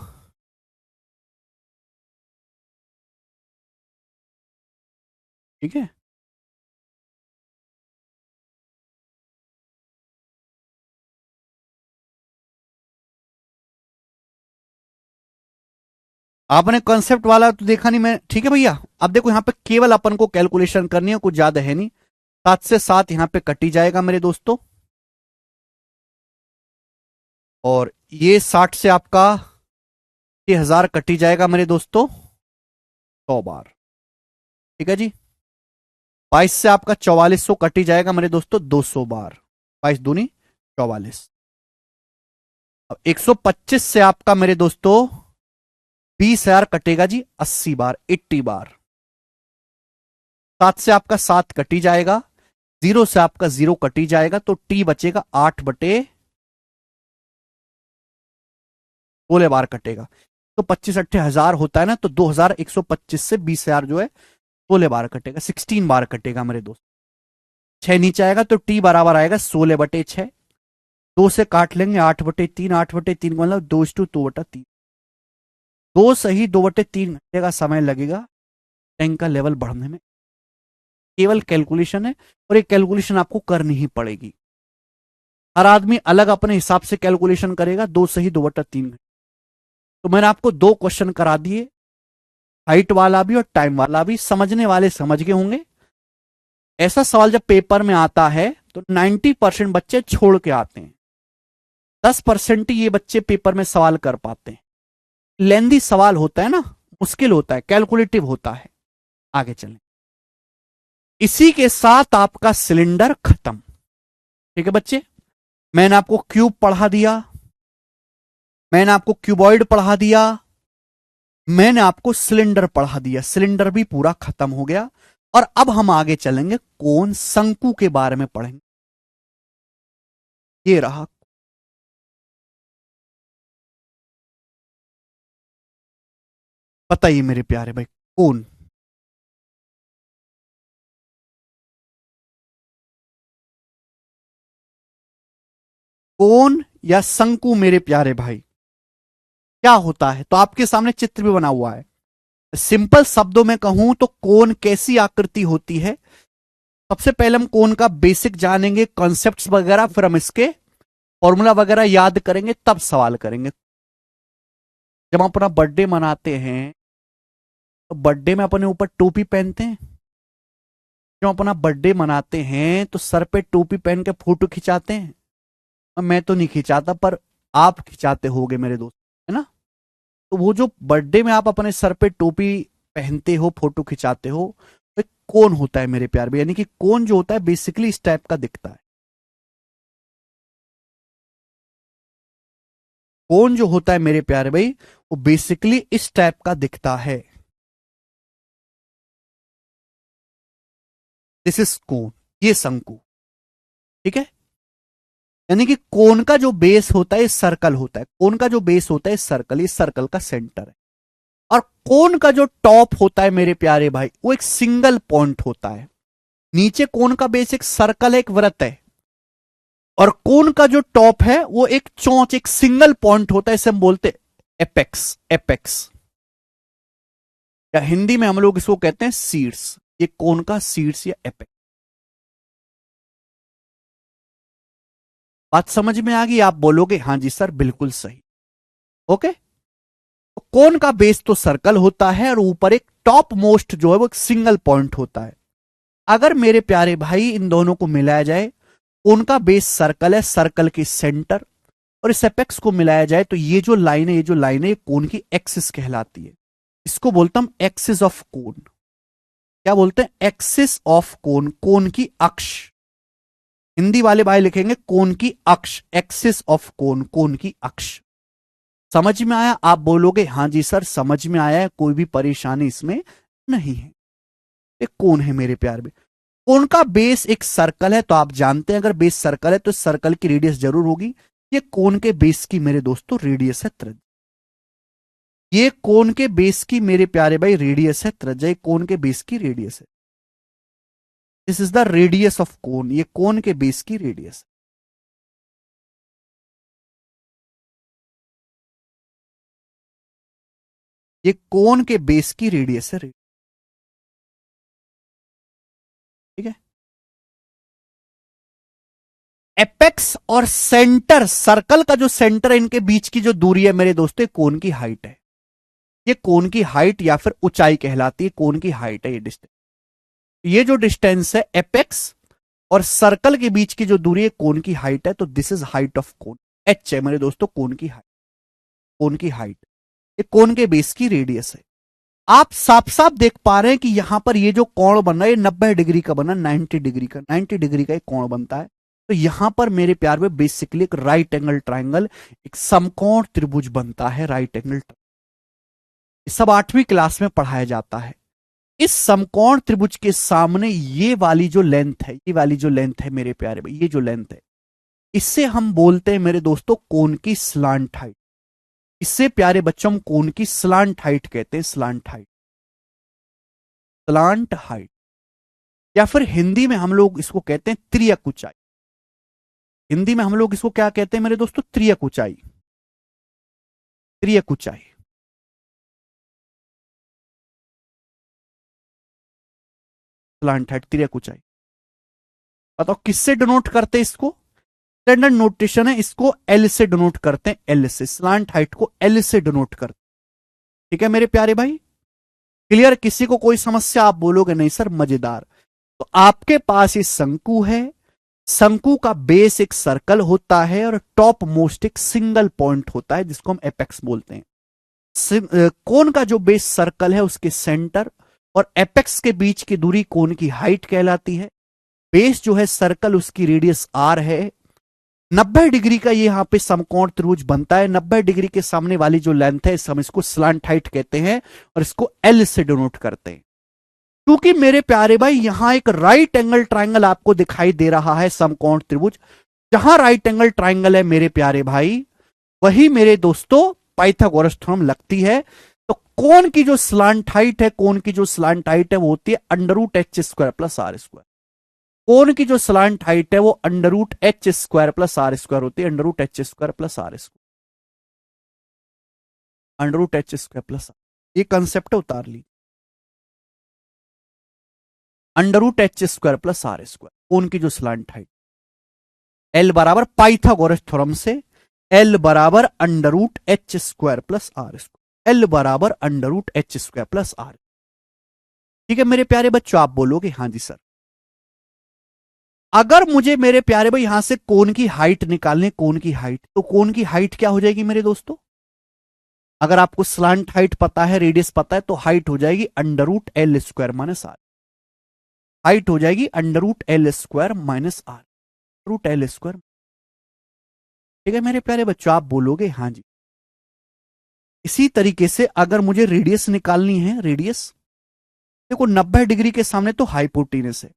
ठीक है, आपने कॉन्सेप्ट वाला तो देखा नहीं मैं। ठीक है भैया, अब देखो यहां पे केवल अपन को कैलकुलेशन करनी है, कुछ ज्यादा है नहीं। 7 से 7 यहां पे कटी जाएगा मेरे दोस्तों, और ये 60 से आपका 1000 कटी जाएगा मेरे दोस्तों 100 बार। ठीक है जी। 22 से आपका 4400 कटी जाएगा मेरे दोस्तों 200 बार। 22 दूनी 44। अब 125 से आपका मेरे दोस्तों 20,000 कटेगा जी 80 बार, 80 बार। 7 से आपका 7 कटी जाएगा, 0 से आपका 0 कटी जाएगा, तो टी बचेगा 8/16 बार कटेगा। तो 25 अट्ठे 1000 होता है ना, तो 2125 से 20,000 जो है 16 बार कटेगा, 16 बार कटेगा मेरे दोस्त। 6 नीचे आएगा तो टी बराबर आएगा 16/6। 2 से काट लेंगे 8/3, 8/3 मतलब 2:2/3। 2 सही 2/3 घंटे का समय लगेगा टैंक का लेवल बढ़ने में। केवल कैलकुलेशन है, और ये कैलकुलेशन आपको करनी ही पड़ेगी। हर आदमी अलग अपने हिसाब से कैलकुलेशन करेगा। 2 सही 2/3 घंटे। तो मैंने आपको 2 क्वेश्चन करा दिए, हाइट वाला भी और टाइम वाला भी। समझने वाले समझ गए होंगे। ऐसा सवाल जब पेपर में आता है तो 90% बच्चे छोड़ के आते हैं, 10% ही ये बच्चे पेपर में सवाल कर पाते हैं। लेंदी सवाल होता है ना, मुश्किल होता है, कैलकुलेटिव होता है। आगे चलें। इसी के साथ आपका सिलेंडर खत्म। ठीक है बच्चे, मैंने आपको क्यूब पढ़ा दिया, मैंने आपको क्यूबॉइड पढ़ा दिया, मैंने आपको सिलेंडर पढ़ा दिया। सिलेंडर भी पूरा खत्म हो गया। और अब हम आगे चलेंगे, कोण शंकु के बारे में पढ़ेंगे। ये रहा। बताइए मेरे प्यारे भाई, कोण। कोण या शंकु मेरे प्यारे भाई क्या होता है? तो आपके सामने चित्र भी बना हुआ है। सिंपल शब्दों में कहूं तो कोण कैसी आकृति होती है। सबसे पहले हम कोण का बेसिक जानेंगे, कॉन्सेप्ट्स वगैरह, फिर हम इसके फॉर्मूला वगैरह याद करेंगे, तब सवाल करेंगे। जब हम अपना बर्थडे मनाते हैं तो बर्थडे में अपने ऊपर टोपी पहनते हैं। जब अपना बर्थडे मनाते हैं तो सर पे टोपी पहन के फोटो खिंचाते हैं। मैं तो नहीं खिंचाता, पर आप खिंचाते होगे मेरे दोस्त, है ना। तो वो जो बर्थडे में आप अपने सर पे टोपी पहनते हो, फोटो खिंचाते हो, तो कोण होता है मेरे प्यार भाई। यानी कि कोण जो होता है बेसिकली इस टाइप का दिखता है। कोण जो होता है मेरे प्यारे भाई वो बेसिकली इस टाइप का दिखता है। दिस इज कोण। ये शंकु, ठीक है। यानी कि कोन का जो बेस होता है सर्कल होता है, कोन का जो बेस होता है सर्कल, ये सर्कल का सेंटर है। और कोन का जो टॉप होता है मेरे प्यारे भाई, वो एक सिंगल पॉइंट होता है। नीचे कोन का बेस एक सर्कल है, एक वृत्त है, और कोन का जो टॉप है वो एक चोंच, एक सिंगल पॉइंट होता है, इसे हम बोलते हैं एपेक्स। एपेक्स या हिंदी में हम लोग इसको कहते हैं शीर्ष। ये कोन का शीर्ष या एपेक्स। बात समझ में आ गई? आप बोलोगे हाँ जी सर बिल्कुल सही। ओके, तो कोन का बेस तो सर्कल होता है और ऊपर एक टॉप मोस्ट जो है वो एक सिंगल पॉइंट होता है। अगर मेरे प्यारे भाई इन दोनों को मिलाया जाए, कोन का बेस सर्कल है, सर्कल के सेंटर, और इस एपेक्स को मिलाया जाए, तो ये जो लाइन है, ये जो लाइन है, ये कोन की एक्सिस कहलाती है। इसको बोलता हम एक्सिस ऑफ कोन। क्या बोलते हैं? एक्सिस ऑफ कोन, कोन की अक्ष। हिंदी वाले भाई लिखेंगे कोन की अक्ष, एक्सिस ऑफ कोन, कोन की अक्ष। समझ में आया? आप बोलोगे हाँ जी सर समझ में आया है, कोई भी परेशानी इसमें नहीं है। एक कोन है मेरे प्यार में, कोन का बेस एक सर्कल है, तो आप जानते हैं अगर बेस सर्कल है तो सर्कल की रेडियस जरूर होगी। ये कोन के बेस की मेरे दोस्तों रेडियस है, त्रिज्या। ये कोन के बेस की मेरे प्यारे भाई रेडियस है, त्रिज्या। कोन के बेस की रेडियस है। This is the radius of cone. ये कोन के बेस की रेडियस है। ये कोन के बेस की रेडियस है, ठीक है। एपेक्स और सेंटर, सर्कल का जो सेंटर है, इनके बीच की जो दूरी है मेरे दोस्तों, ये कोन की हाइट है। ये कोन की हाइट या फिर ऊंचाई कहलाती है, कोन की हाइट है ये डिस्टेंस। ये जो डिस्टेंस है एपेक्स और सर्कल के बीच की जो दूरी है कोन की हाइट है, तो this is height of cone. H है मेरे दोस्तों कोन की हाइट। कोन की हाइट, ये कोन के बेस की रेडियस है। आप साफ साफ देख पा रहे हैं कि यहां पर ये जो कोण बन रहा है, ये 90 डिग्री का बना, 90 डिग्री का, 90 डिग्री का एक कोण बनता है। तो यहां पर मेरे प्यार में बेसिकली एक राइट एंगल ट्राइंगल, एक समकोण त्रिभुज बनता है, राइट एंगल। सब 8वीं क्लास में पढ़ाया जाता है। इस समकोण त्रिभुज के सामने ये वाली जो लेंथ है, ये वाली जो लेंथ है मेरे प्यारे भाई, ये जो लेंथ है, इससे हम बोलते हैं मेरे दोस्तों कोन की स्लांट हाइट। इससे प्यारे बच्चों हम कोन की स्लांट हाइट कहते हैं, स्लांट हाइट, स्लांट हाइट। या फिर हिंदी में हम लोग इसको कहते हैं त्रियक ऊंचाई। हिंदी में हम लोग इसको क्या कहते हैं मेरे दोस्तों? त्रियक ऊंचाई, त्रियक ऊंचाई। स्लांट हाइट, त्रियक ऊंचाई। बताओ किससे डिनोट करते हैं इसको? स्टैंडर्ड नोटेशन है, इसको एल से डिनोट करते हैं, एल से। स्लांट हाइट को एल से डिनोट करते हैं, ठीक है मेरे प्यारे भाई। क्लियर? किसी को कोई समस्या? आप बोलोगे नहीं सर मजेदार। तो आपके पास ये शंकु है, शंकु का बेस एक सर्कल होता है और टॉप मोस्ट एक सिंगल पॉइंट होता है जिसको हम एपेक्स बोलते हैं। कोन का जो बेस सर्कल है उसके सेंटर और एपेक्स के बीच की दूरी कोन की हाइट कहलाती है। बेस जो है सर्कल, उसकी रेडियस आर है। 90 डिग्री का ये यहां पे समकोण त्रिभुज बनता है। 90 डिग्री के सामने वाली जो लेंथ है हम इसको स्लांट हाइट कहते हैं और इसको एल से डिनोट करते हैं। क्योंकि मेरे प्यारे भाई यहां एक राइट एंगल ट्राइंगल आपको दिखाई दे रहा है, समकोण त्रिभुज। जहां राइट एंगल ट्राइंगल है मेरे प्यारे भाई, वही मेरे दोस्तों पाइथागोरस थ्योरम लगती है। तो कोन की जो स्लांट हाइट है, कोन की जो स्लांट हाइट है वो होती है under root H square plus are square. Cone की जो स्लांट हाइट है वो under root H square plus are square होती है, under root H square plus are square, under root H square plus. ये कंसेप्ट उतार ली, under root H square plus are square, cone की जो स्लांट हाइट। एल बराबर पाइथागोरस थ्योरम से एल बराबर under root H square plus are square, l बराबर under root H square plus R. ठीक है मेरे प्यारे बच्चों, आप बोलोगे हाँ जी सर। अगर मुझे मेरे प्यारे भाई यहां से कोन की हाइट निकालने, कोन की हाइट, तो कोन की हाइट क्या हो जाएगी मेरे दोस्तों? अगर आपको स्लांट हाइट पता है, रेडियस पता है, तो हाइट हो जाएगी under root L square minus R. Height हो जाएगी under root L square minus R, root L square. ठीक है मेरे प्यारे बच्चों, आप बोलोगे हाँ जी। इसी तरीके से अगर मुझे रेडियस निकालनी है, रेडियस देखो 90 डिग्री के सामने तो हाइपोटेनस है।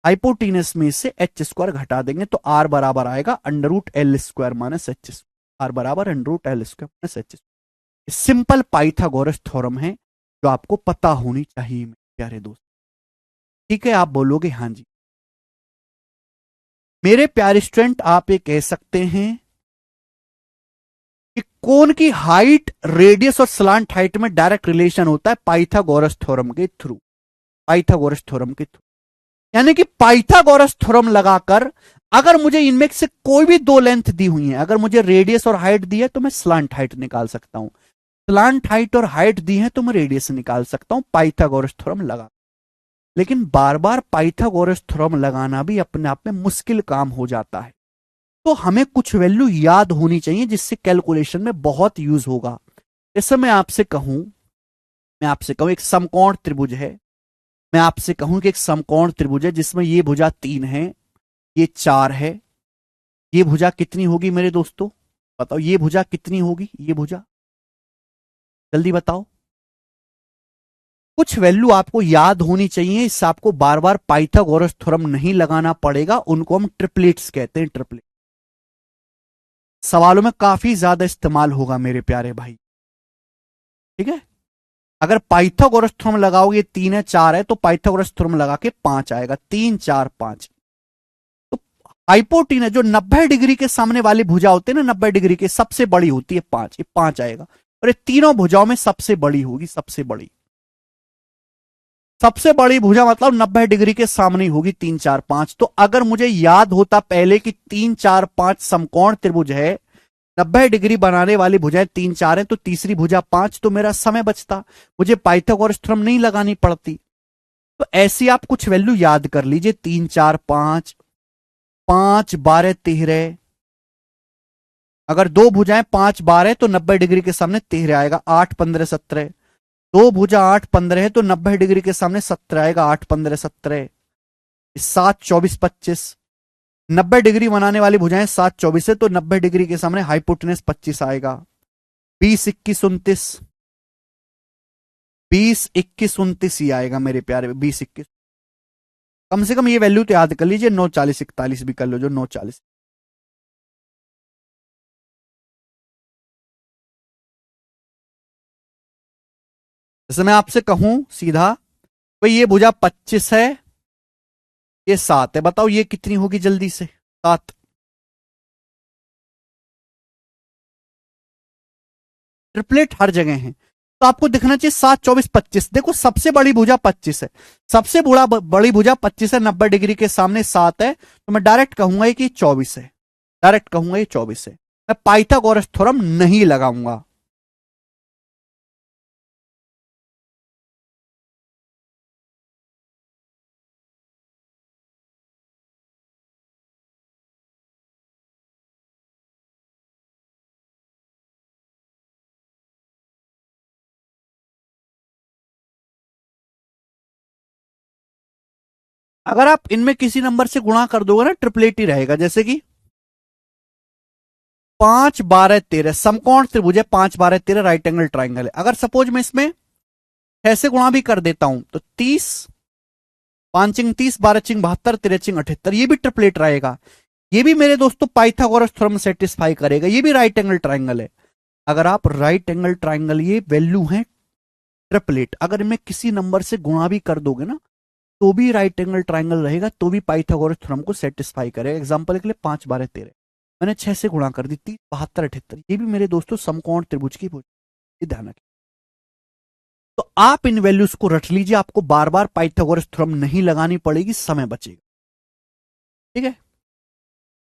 हाइपोटीनस में से एच स्क्वायर घटा देंगे तो आर बराबर आएगा under root L square minus h square. R बराबर under root L square minus h square. Simple Pythagoras theorem है जो आपको पता होनी चाहिए मेरे प्यारे दोस्त। ठीक है, आप बोलोगे हाँ जी। मेरे प्यारे स्टूडेंट, आप ये कह सकते हैं कि कोन की हाइट, रेडियस और स्लांट हाइट में डायरेक्ट रिलेशन होता है पाइथागोरस थ्योरम के थ्रू। पाइथागोरस थ्योरम के थ्रू यानी कि पाइथागोरस थ्योरम लगाकर अगर मुझे इनमें से कोई भी दो लेंथ दी हुई है, अगर मुझे रेडियस और हाइट दी है तो मैं स्लांट हाइट निकाल सकता हूं, स्लांट हाइट और हाइट दी है तो मैं रेडियस निकाल सकता हूं पाइथागोरस थ्योरम लगा। लेकिन बार बार पाइथागोरस थ्योरम लगाना भी अपने आप में मुश्किल काम हो जाता है, तो हमें कुछ वैल्यू याद होनी चाहिए जिससे कैलकुलेशन में बहुत यूज होगा। जैसे मैं आपसे कहूं एक समकोण त्रिभुज है, मैं आपसे कहूं कि एक समकोण त्रिभुज है जिसमें ये भुजा 3 है, ये 4 है। ये भुजा कितनी होगी मेरे दोस्तों, बताओ ये भुजा कितनी होगी, ये भुजा जल्दी बताओ। कुछ वैल्यू आपको याद होनी चाहिए, इससे आपको बार बार पाइथागोरस थ्योरम नहीं लगाना पड़ेगा। उनको हम ट्रिपलेट्स कहते हैं, ट्रिपलेट। सवालों में काफी ज्यादा इस्तेमाल होगा मेरे प्यारे भाई। ठीक है, अगर पाइथागोरस थ्योरम लगाओगे 3 है 4 है तो पाइथागोरस थ्योरम लगा के 5 आएगा, 3 4 5। तो हाइपोटीनस जो 90 डिग्री के सामने वाली भुजा होती है ना, 90 डिग्री के सबसे बड़ी होती है 5, ये 5 आएगा। और ये तीनों भुजाओं में सबसे बड़ी होगी, सबसे बड़ी। सबसे बड़ी भुजा मतलब 90 डिग्री के सामने ही होगी 3 4 5। तो अगर मुझे याद होता पहले कि 3 4 5 समकोण त्रिभुज है, 90 डिग्री बनाने वाली भुजाएं 3 4 है तो तीसरी भुजा 5, तो मेरा समय बचता, मुझे पाइथागोरस थ्योरम नहीं लगानी पड़ती। तो ऐसी आप कुछ वैल्यू याद कर लीजिए, 3 4 5, 5 12 13। अगर दो भुजाएं 5 12 तो 90 डिग्री के सामने 13 आएगा, 8 15 17। दो भुजा 8 15 है तो 90 डिग्री के सामने 17 आएगा, 8 15 17। 7 24 25। 90 डिग्री बनाने वाली भुजाएं 7 24 है तो 90 डिग्री के सामने हाइपोटेनस 25 आएगा। 20 21 29। 20 21 29 ही आएगा मेरे प्यारे, 20 21। कम से कम ये वैल्यू तो याद कर लीजिए, 9 40 41 भी कर लो, जो 9 40। जैसे मैं आपसे कहूं सीधा, भाई ये भुजा 25 है, ये 7 है, बताओ ये कितनी होगी जल्दी से, 7। ट्रिपलेट हर जगह है तो आपको दिखना चाहिए 7 24 25। देखो सबसे बड़ी भुजा 25 है, सबसे बड़ी भुजा 25 है, 90 डिग्री के सामने 7 है, तो मैं डायरेक्ट कहूंगा कि 24 है, डायरेक्ट कहूंगा ये 24 है। मैं पाइथागोरस थ्योरम नहीं लगाऊंगा। अगर आप इनमें किसी नंबर से गुणा कर दोगे ना, ट्रिपलेट ही रहेगा। जैसे कि 5 12 13 समकोण त्रिभुज है, 5 12 13 राइट एंगल ट्राइंगल है। अगर सपोज मैं इसमें 6 से गुणा भी कर देता हूं तो 30, 5 30, 12 72, 13 78, ये भी ट्रिपलेट रहेगा। ये भी मेरे दोस्तों पाइथागोरस थ्योरम सेटिस्फाई करेगा, ये भी राइट एंगल ट्राइंगल है। अगर आप राइट एंगल ट्राइंगल, ये वैल्यू है ट्रिपलेट, अगर मैं किसी नंबर से गुणा भी कर दोगे ना तो भी राइट एंगल ट्राइंगल रहेगा, तो भी पाइथागोरस थ्योरम को सेटिस्फाई करेगा। एग्जांपल के लिए 5 12 13 मैंने 6 से गुणा कर दी, 30 72 78, ये भी मेरे दोस्तों समकोण त्रिभुज की भुजा, ये ध्यान रखें। तो आप इन वैल्यूज को रट लीजिए, आपको बार बार पाइथागोरस थ्योरम नहीं लगानी पड़ेगी, समय बचेगा। ठीक है,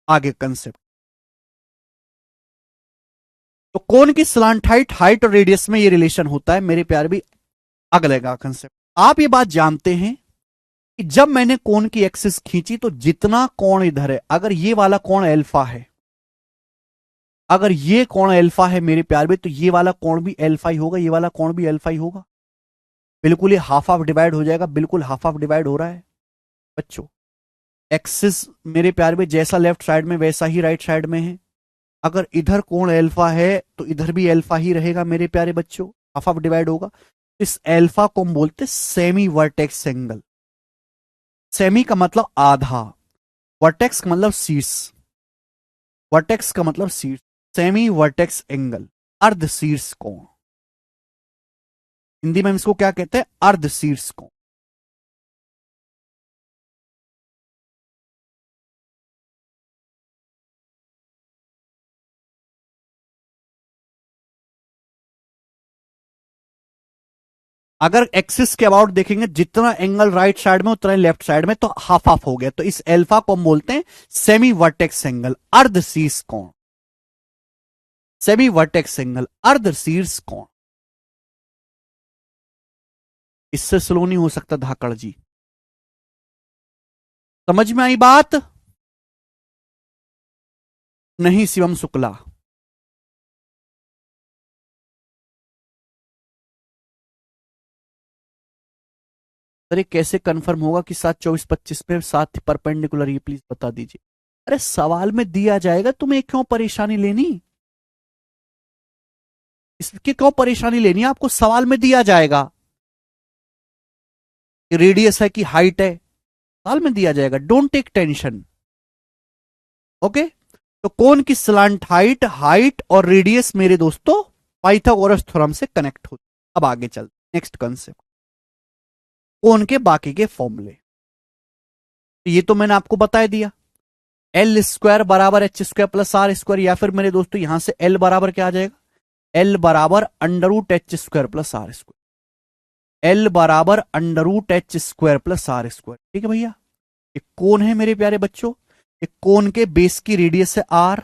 आगे कंसेप्ट। तो कोन की स्लांट हाइट, हाइट और रेडियस में ये रिलेशन होता है मेरे प्यारे भी। अगला कंसेप्ट, आप ये बात जानते हैं कि जब मैंने कोण की एक्सिस खींची तो जितना कोण इधर है, अगर ये वाला कोण अल्फा है, अगर ये कोण अल्फा है मेरे प्यार में, तो ये वाला कोण भी अल्फा ही होगा, ये वाला कोण भी अल्फा ही होगा। बिल्कुल ये हाफ हाफ डिवाइड हो जाएगा, बिल्कुल हाफ हाफ डिवाइड हो रहा है बच्चों। एक्सिस मेरे प्यार में जैसा लेफ्ट साइड में वैसा ही राइट साइड में है। अगर इधर कोण अल्फा है तो इधर भी अल्फा ही रहेगा मेरे प्यारे बच्चों, हाफ हाफ डिवाइड होगा। इस अल्फा को हम बोलते सेमी वर्टेक्स एंगल। सेमी का मतलब आधा, वर्टेक्स का मतलब शीर्ष, वर्टेक्स का मतलब शीर्ष, सेमी वर्टेक्स एंगल, अर्ध शीर्ष कोण। हिंदी में हम इसको क्या कहते हैं? अर्ध शीर्ष कोण। अगर एक्सिस के अबाउट देखेंगे, जितना एंगल राइट साइड में उतना लेफ्ट साइड में, तो हाफ हाफ हो गया। तो इस एल्फा को हम बोलते हैं सेमी वर्टेक्स एंगल, अर्ध शीर्ष कोण। सेमी वर्टेक्स एंगल, अर्ध शीर्ष कोण। इससे स्लो नहीं हो सकता धाकड़ जी। समझ में आई बात? नहीं शिवम शुक्ला। अरे कैसे कंफर्म होगा कि 7 24 25 पे 7 परपेंडिकुलर, ये प्लीज बता दीजिए। अरे सवाल में दिया जाएगा, तुम्हें क्यों परेशानी लेनी? इसकी क्यों परेशानी लेनी है आपको? सवाल में दिया जाएगा कि रेडियस है कि हाइट है, सवाल में दिया जाएगा। Don't take tension. ओके, तो कोण की स्लांट हाइट, हाइट और रेडियस मेरे दोस्तों पाइथागोरस थ्योरम से कनेक्ट होती। अब आगे चलते, नेक्स्ट कंसेप्ट, कोण के बाकी के फॉर्मूले। ये तो मैंने आपको बता दिया, एल स्क्वायर बराबर H square plus are square, या फिर मेरे दोस्तों यहां से एल बराबर क्या आ जाएगा? एल बराबर under root H square plus are square. L बराबर under root H square plus are square. ठीक है भैया, ये कोण है मेरे प्यारे बच्चों, ये कोण के बेस की रेडियस है आर,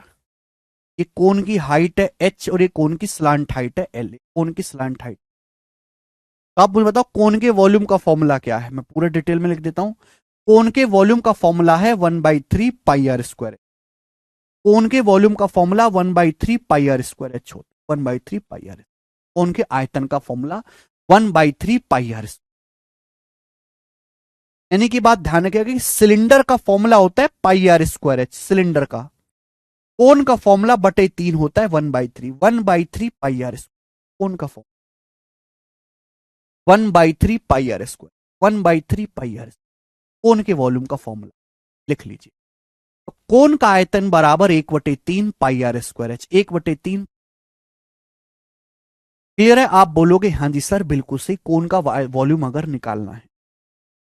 ये कोण की हाइट है एच, और ये कोण की स्लांट हाइट है एल, कोण की स्लांट हाइट। तो आप मुझे बताओ कोण के वॉल्यूम का फॉर्मूला क्या है? मैं पूरे डिटेल में लिख देता हूं। कोण के वॉल्यूम का फॉर्मूला है 1/3 पाई आर स्क्वायर। कोण के वॉल्यूम का formula 1/3 pi are square H होता है, 1/3 पाई आर। कोण के आयतन का फॉर्मूला 1/3 पाई आर। यानी कि बात ध्यान रखिएगा कि सिलेंडर का फॉर्मूला होता है pi are square H, cylinder का। कोण का फॉर्मूला बटे 3 होता है 1/3, 1/3 पाई आर स्क्वायर। कोण का formula 1/3 pi are square, 1/3 pi R. कोण के वॉल्यूम का फॉर्मूला लिख लीजिए। तो कोण का आयतन बराबर 1/3 pi are square h, 1/3। Clear है? आप बोलोगे हाँ जी सर बिल्कुल सही, कोण का वॉल्यूम अगर निकालना है।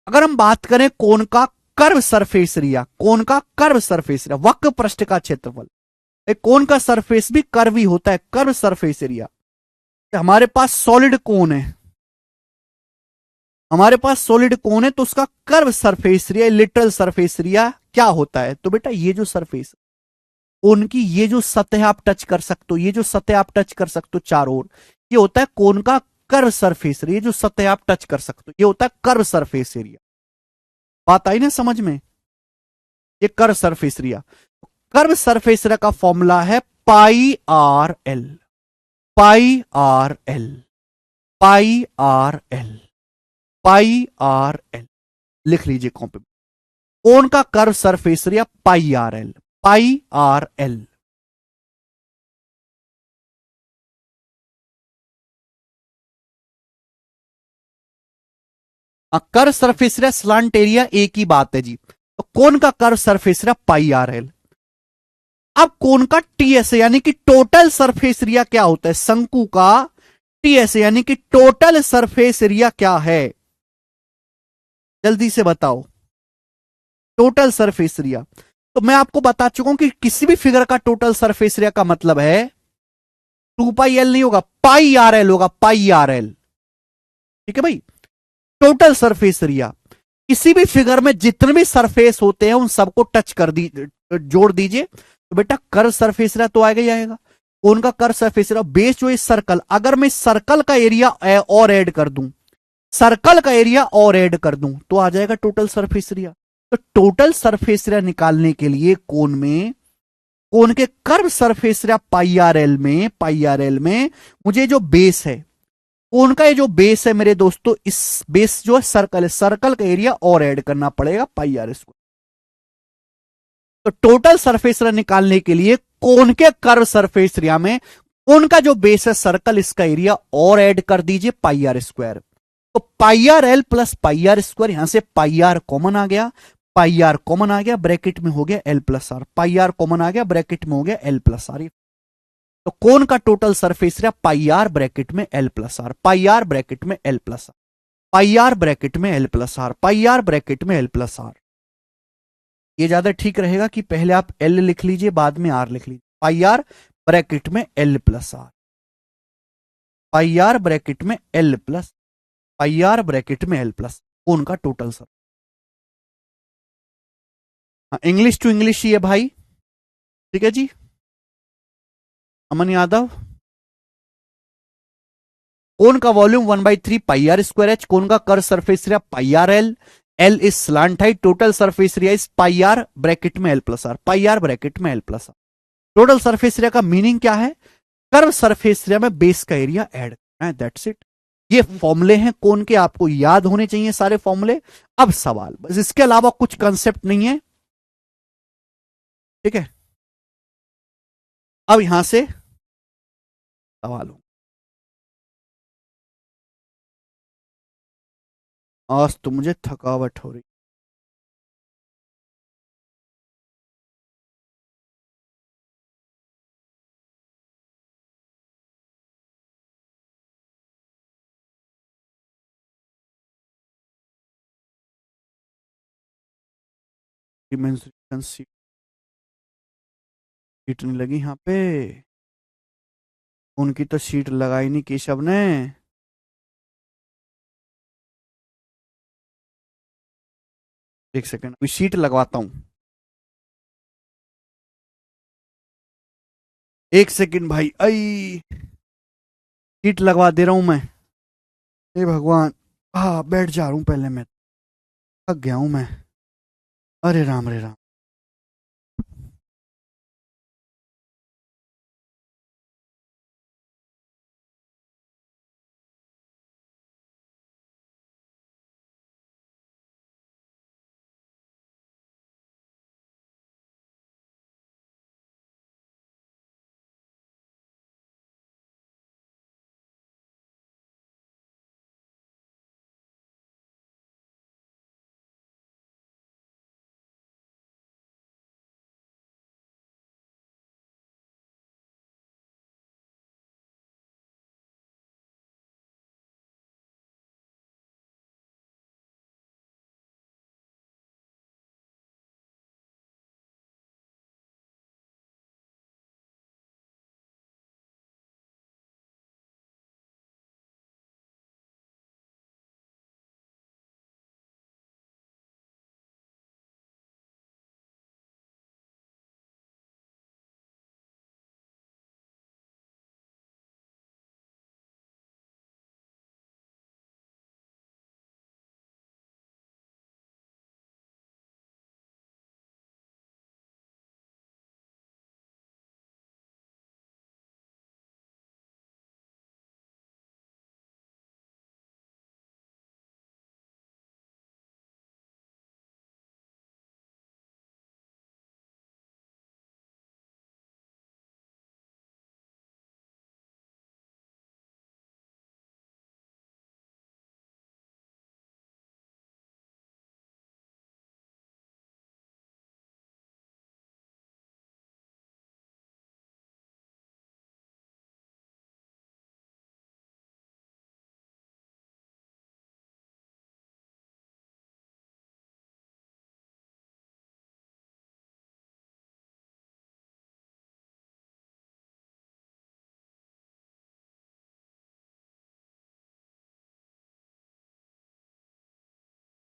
अगर हम बात करें कोण का कर्व सरफेस एरिया, कोण का कर्व सरफेस एरिया, वक्र पृष्ठ का क्षेत्रफल, कोण का सरफेस भी कर्व ही होता है, कर्व सरफेस एरिया। हमारे पास सॉलिड कोण है, हमारे पास सॉलिड कोण है, तो उसका curve surface area, literal surface area क्या होता है? तो बेटा ये जो सरफेस कोण की, ये जो सतह आप टच कर सकते हो, ये जो सतह आप टच कर सकते हो चारों ओर, ये होता है कोण का कर्व सरफेस एरिया। जो सतह आप टच कर सकते हो ये होता है कर्व सरफेस एरिया। बात आई ना समझ में? ये curve surface area. Curve surface area का फॉर्मूला है pi r l, pi r l, pi r l, pi r l. लिख लीजिए कॉपी में, कोण का curve surface area pi r l, pi r l. Curve surface area slant area एक ही बात है जी। तो कोण का curve surface area pi r l. अब कोण का टीएस यानी कि टोटल सरफेस एरिया क्या होता है? शंकु का टीएस यानी कि टोटल सरफेस एरिया क्या है? जल्दी से बताओ, टोटल सरफेस एरिया। तो मैं आपको बता चुका हूं कि किसी भी फिगर का टोटल सरफेस एरिया का मतलब है 2πl नहीं होगा, पाई आर एल होगा, पाई आर एल। ठीक है भाई, टोटल सरफेस एरिया। किसी भी फिगर में जितने भी सरफेस होते हैं उन सबको टच कर दी, जोड़ दीजिए, तो बेटा कर्व सरफेस एरिया तो आएगा ही आएगा। कोण का कर्व सरफेस एरिया बेस जो है सर्कल, अगर मैं सर्कल का एरिया और ऐड कर दूं, सर्कल का एरिया और ऐड कर दूं, तो आ जाएगा टोटल सरफेस एरिया। तो टोटल सरफेस एरिया निकालने के लिए कोण में, कोण के curve surface area pi r L में, पाई आर एल में मुझे जो बेस है, कोण का ये जो बेस है मेरे दोस्तों, इस बेस जो है सर्कल है, सर्कल का एरिया और ऐड करना पड़ेगा पाई आर स्क्वायर। तो टोटल सरफेस एरिया निकालने के लिए कोण के कर्व सरफेस एरिया में कोण का जो बेस है सर्कल, इसका एरिया और ऐड कर दीजिए पाई आर स्क्वायर। तो pi r l plus pi are square, यहां से पाई आर कॉमन आ गया, पाई आर कॉमन आ गया, ब्रैकेट में हो गया l plus r, pi r common आ गया, ब्रैकेट में हो गया एल प्लस आर। तो कोन का total surface area pi are bracket में L plus r, pi are bracket में L plus r, pi are bracket में L plus r, pi are bracket में एल प्लस आर। ये ज्यादा ठीक रहेगा कि पहले आप एल लिख लीजिए बाद में आर लिख लीजिए। पाई आर ब्रैकेट में L plus r, pi are bracket में L plus, pi are bracket में एल प्लस, कोन का टोटल सर। हाँ, इंग्लिश टू इंग्लिश ही है भाई, ठीक है जी। अमन यादव, कोन का volume 1/3 pi are square h, cone का curve surface area pi r l, l is slant height, total surface area is pi are bracket में L plus r, pi are bracket में L plus R. Total surface area का मीनिंग क्या है? कर्व सरफेस एरिया में बेस का एरिया ऐड करना है, दैट्स इट। ये फॉर्मूले हैं कोन के, आपको याद होने चाहिए सारे फॉर्मूले। अब सवाल, बस इसके अलावा कुछ कंसेप्ट नहीं है, ठीक है। अब यहां से सवाल हो, आज तो मुझे थकावट हो रही। मेंस्ट्रुएशन सीट नहीं लगी यहाँ पे, उनकी तो सीट लगाई नहीं केशव ने। एक सेकंड, अभी सीट लगवाता हूं, एक सेकंड भाई, आई सीट लगवा दे रहा हूं मैं। हे भगवान, हाँ बैठ जा रहा हूं पहले, मैं थक गया हूं मैं। अरे राम रे राम।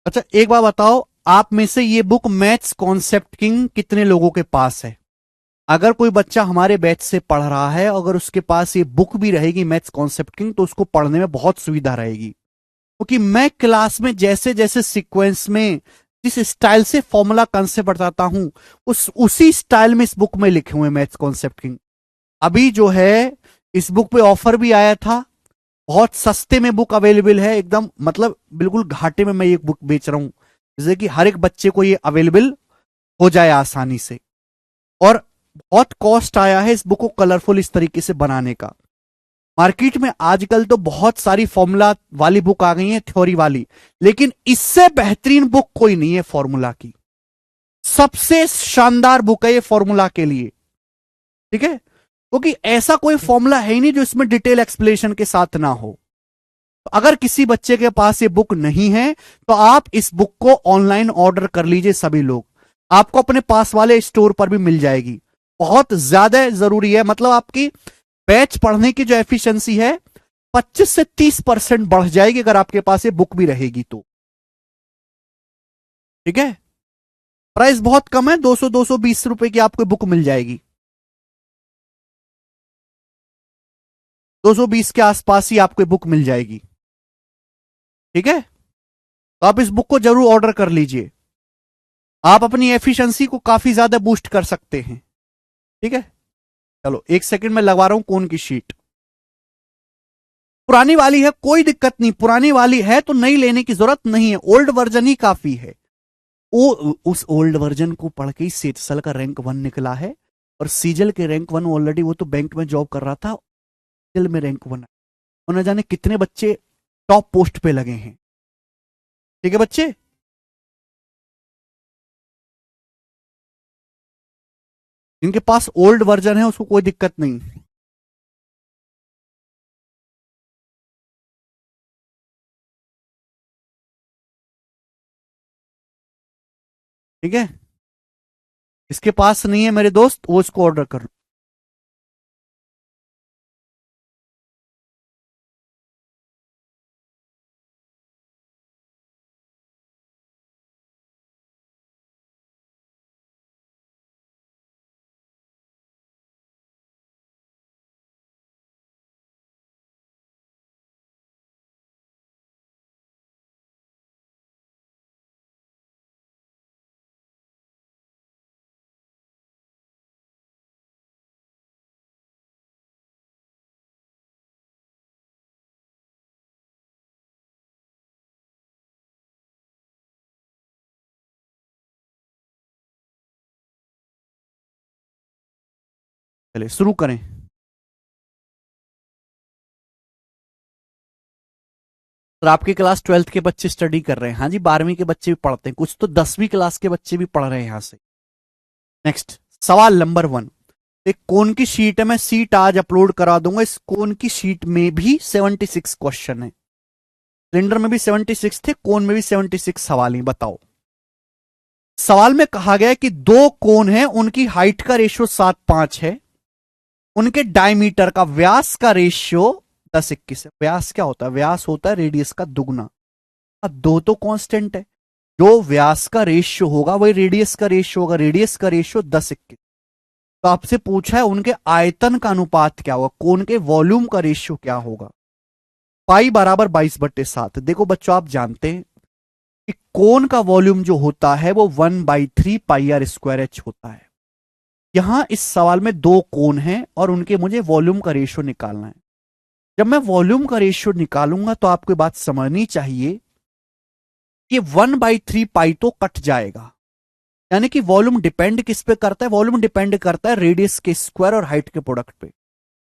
अच्छा एक बात बताओ, आप में से ये बुक मैथ्स कॉन्सेप्ट किंग कितने लोगों के पास है? अगर कोई बच्चा हमारे बैच से पढ़ रहा है, अगर उसके पास ये बुक भी रहेगी मैथ्स कॉन्सेप्ट किंग, तो उसको पढ़ने में बहुत सुविधा रहेगी। क्योंकि मैं क्लास में जैसे जैसे सीक्वेंस में जिस स्टाइल से फॉर्मूला कंसेप्ट बताता हूं, उसी स्टाइल में इस बुक में लिखे हुए मैथ्स कॉन्सेप्ट किंग। अभी जो है इस बुक पे ऑफर भी आया था, बहुत सस्ते में बुक अवेलेबल है एकदम, मतलब बिल्कुल घाटे में मैं ये बुक बेच रहा हूं, जैसे कि हर एक बच्चे को ये अवेलेबल हो जाए आसानी से। और बहुत कॉस्ट आया है इस बुक को कलरफुल इस तरीके से बनाने का। मार्केट में आजकल तो बहुत सारी फॉर्मूला वाली बुक आ गई है, थ्योरी वाली, लेकिन इससे बेहतरीन बुक कोई नहीं है फॉर्मूला की। सबसे शानदार बुक है ये फॉर्मूला के लिए, ठीक है, क्योंकि ऐसा कोई फॉर्मूला है ही नहीं जो इसमें डिटेल एक्सप्लेनेशन के साथ ना हो। तो अगर किसी बच्चे के पास ये बुक नहीं है तो आप इस बुक को ऑनलाइन ऑर्डर कर लीजिए सभी लोग, आपको अपने पास वाले स्टोर पर भी मिल जाएगी। बहुत ज्यादा जरूरी है, मतलब आपकी बैच पढ़ने की जो एफिशिएंसी है 25 से 30% बढ़ जाएगी अगर आपके पास ये बुक भी रहेगी तो, ठीक है। प्राइस बहुत कम है, 200-220 रुपए की आपको बुक मिल जाएगी, 220 के आसपास ही आपको बुक मिल जाएगी, ठीक है। तो आप इस बुक को जरूर ऑर्डर कर लीजिए, आप अपनी एफिशिएंसी को काफी ज्यादा बूस्ट कर सकते हैं, ठीक है। चलो 1 सेकंड में लगवा रहा हूं कौन की शीट। पुरानी वाली है कोई दिक्कत नहीं, पुरानी वाली है तो नई लेने की जरूरत नहीं है, ओल्ड वर्जन ही काफी है। उस ओल्ड वर्जन को पढ़ के ही सेटसल का रैंक 1 निकला है, और सीजल के रैंक 1 ऑलरेडी, वो तो बैंक में जॉब कर रहा था, सीजल में रैंक 1 और न जाने कितने बच्चे टॉप पोस्ट पे लगे हैं, ठीक है बच्चे। जिनके पास ओल्ड वर्जन है उसको कोई दिक्कत नहीं, ठीक है। इसके पास नहीं है मेरे दोस्त, वो इसको ऑर्डर कर लो, चलिए शुरू करें। तो आपकी क्लास 12th के बच्चे स्टडी कर रहे हैं, हाँ जी, 12वीं के बच्चे भी पढ़ते हैं, कुछ तो 10वीं क्लास के बच्चे भी पढ़ रहे हैं यहां से। नेक्स्ट सवाल नंबर 1, एक कोन की शीट है, मैं सीट आज अपलोड करा दूंगा, इस कोन की शीट में भी 76 क्वेश्चन है, सिलेंडर में भी 76 थे, कोन में भी 76 सवाल ही। बताओ, सवाल में कहा गया है कि दो कोन है, उनकी हाइट का रेशियो 7:5 है, उनके डायमीटर का, व्यास का रेशियो 10:21 है। व्यास क्या होता है? व्यास होता है रेडियस का दुगना। अब दो तो कांस्टेंट है, जो व्यास का रेशियो होगा वही रेडियस का रेशियो होगा, रेडियस का रेशियो 10:21। तो आपसे पूछा है उनके आयतन का अनुपात क्या होगा, कोन के वॉल्यूम का रेशियो क्या होगा। पाई बराबर 22/7। देखो बच्चों, आप जानते हैं कि कोन का वॉल्यूम जो होता है वो 1/3 पाई आर स्क्वायर एच होता है। यहां इस सवाल में दो कोन हैं और उनके मुझे वॉल्यूम का रेशियो निकालना है। जब मैं वॉल्यूम का रेशियो निकालूंगा तो आपको बात समझनी चाहिए कि 1/3 पाई तो कट जाएगा, यानी कि वॉल्यूम डिपेंड किस पे करता है? वॉल्यूम डिपेंड करता है रेडियस के स्क्वायर और हाइट के प्रोडक्ट पे।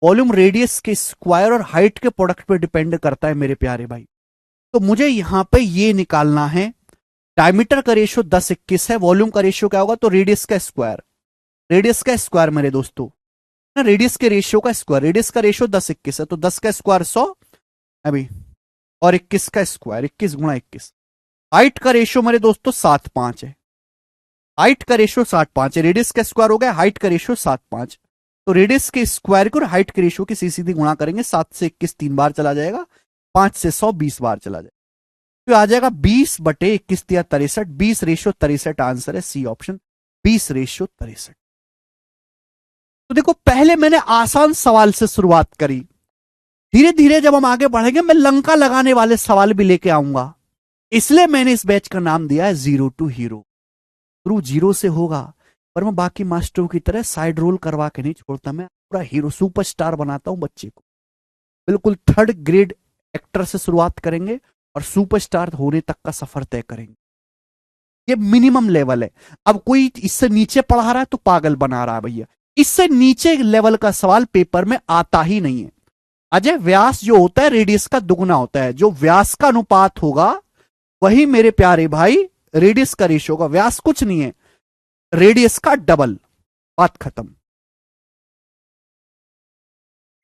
वॉल्यूम रेडियस के स्क्वायर और हाइट के प्रोडक्ट पे डिपेंड करता है मेरे प्यारे भाई। तो मुझे यहां पे ये निकालना है, डायमीटर का रेशियो 10:21 है, वॉल्यूम का रेशियो क्या होगा? तो रेडियस का स्क्वायर, रेडियस का स्क्वायर मेरे दोस्तों, ना रेडियस के रेशियो का स्क्वायर, रेडियस का रेशियो 10:21 है, तो 10 का स्क्वायर 100 अभी, और 21 का स्क्वायर 21 गुणा 21। हाइट का रेशियो मेरे दोस्तों 7:5 है, हाइट का रेशियो 7:5 है, रेडियस का स्क्वायर हो गया, हाइट का रेशियो 7:5। तो रेडियस के स्क्वायर को हाइट के रेशियो की सीधी गुणा करेंगे, 7 से 21 3 बार चला जाएगा, 5 से 100 20 बार चला जाएगा, तो आ जाएगा 20/21 या 63, 20:63 आंसर है सी ऑप्शन, 20:63। तो देखो, पहले मैंने आसान सवाल से शुरुआत करी, धीरे धीरे जब हम आगे बढ़ेंगे मैं लंका लगाने वाले सवाल भी लेके आऊंगा, इसलिए मैंने इस बैच का नाम दिया है जीरो टू हीरो। शुरू जीरो से होगा, पर मैं बाकी मास्टरों की तरह साइड रोल करवा के नहीं छोड़ता, मैं पूरा हीरो सुपरस्टार बनाता हूं बच्चे को। बिल्कुल 3rd ग्रेड एक्टर से शुरुआत करेंगे और सुपरस्टार होने तक का सफर तय करेंगे। ये मिनिमम लेवल है। अब कोई इससे नीचे पढ़ा रहा है तो पागल बना रहा है भैया, इससे नीचे लेवल का सवाल पेपर में आता ही नहीं है। अजय व्यास जो होता है रेडियस का दुगना होता है, जो व्यास का अनुपात होगा वही मेरे प्यारे भाई रेडियस का रेशियो होगा। व्यास कुछ नहीं है, रेडियस का डबल। बात खत्म।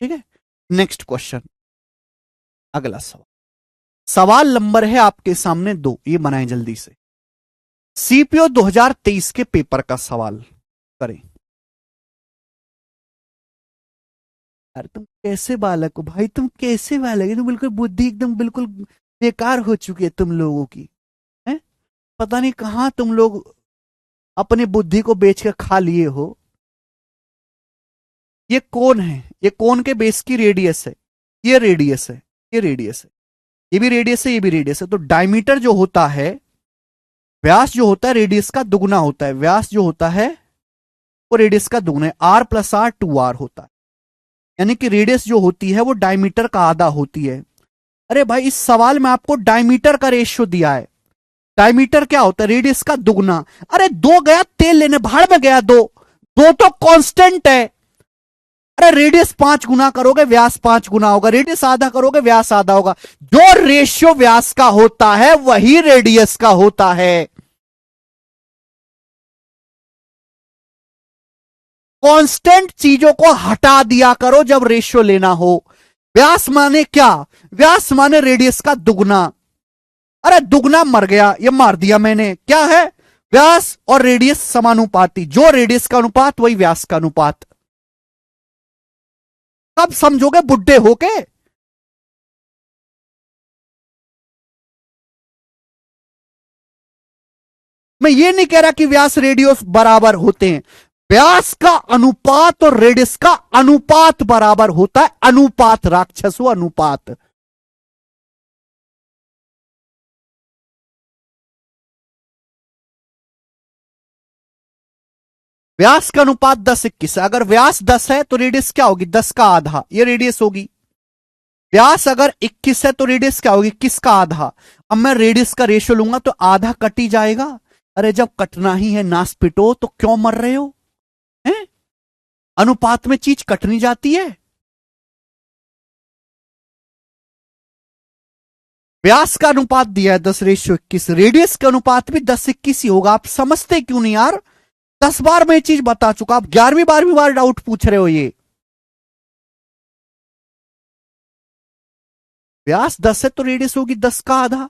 ठीक है, नेक्स्ट क्वेश्चन, अगला सवाल। सवाल नंबर है आपके सामने 2, ये बनाएं जल्दी से। सीपीओ 2023 के पेपर का सवाल करें। अरे तुम कैसे बालक हो भाई, तुम कैसे बालक है, तुम बिल्कुल बुद्धि एकदम बिल्कुल बेकार हो चुकी है तुम लोगों की। है, पता नहीं कहां तुम लोग अपनी बुद्धि को बेच कर खा लिए हो। ये कौन है, ये कौन के बेस की रेडियस है, ये रेडियस है, ये रेडियस है, ये भी रेडियस है, ये भी रेडियस है। तो डायमीटर जो होता है, व्यास जो होता है रेडियस का दुगना होता है, व्यास जो होता है वो रेडियस का दुगना है। आर प्लस आर 2r होता है, यानी कि रेडियस जो होती है वो डायमीटर का आधा होती है। अरे भाई इस सवाल में आपको डायमीटर का रेशियो दिया है। डायमीटर क्या होता है, रेडियस का दुगना। अरे दो गया तेल लेने, भाड़ में गया दो, दो तो कांस्टेंट है। अरे रेडियस 5 गुना करोगे व्यास 5 गुना होगा, रेडियस आधा करोगे व्यास आधा होगा। जो रेशियो व्यास का होता है वही रेडियस का होता है। कांस्टेंट चीजों को हटा दिया करो जब रेशियो लेना हो। व्यास माने क्या, व्यास माने रेडियस का दुगना। अरे दुगना मर गया, ये मार दिया मैंने, क्या है, व्यास और रेडियस समानुपाती। जो रेडियस का अनुपात वही व्यास का अनुपात। कब समझोगे बुढ़े होके। मैं ये नहीं कह रहा कि व्यास रेडियस बराबर होते हैं, व्यास का अनुपात और रेडियस का अनुपात बराबर होता है। अनुपात राक्षसो, अनुपात। व्यास का अनुपात 10:21 है। अगर व्यास 10 है तो रेडियस क्या होगी, 10 का आधा, ये रेडियस होगी। व्यास अगर 21 है तो रेडियस क्या होगी, 21 का आधा। अब मैं रेडियस का रेशियो लूंगा तो आधा कट ही जाएगा। अरे जब कटना ही है नास पिटो, तो क्यों मर रहे हो, हैं? अनुपात में चीज कटनी जाती है। व्यास का अनुपात दिया है 10:21, रेडियस का अनुपात भी 10:21 ही होगा। आप समझते क्यों नहीं यार, 10 बार मैं ये चीज बता चुका, आप 11वीं 12वीं बार डाउट पूछ रहे हो। ये व्यास 10 है तो रेडियस होगी 10 का आधा,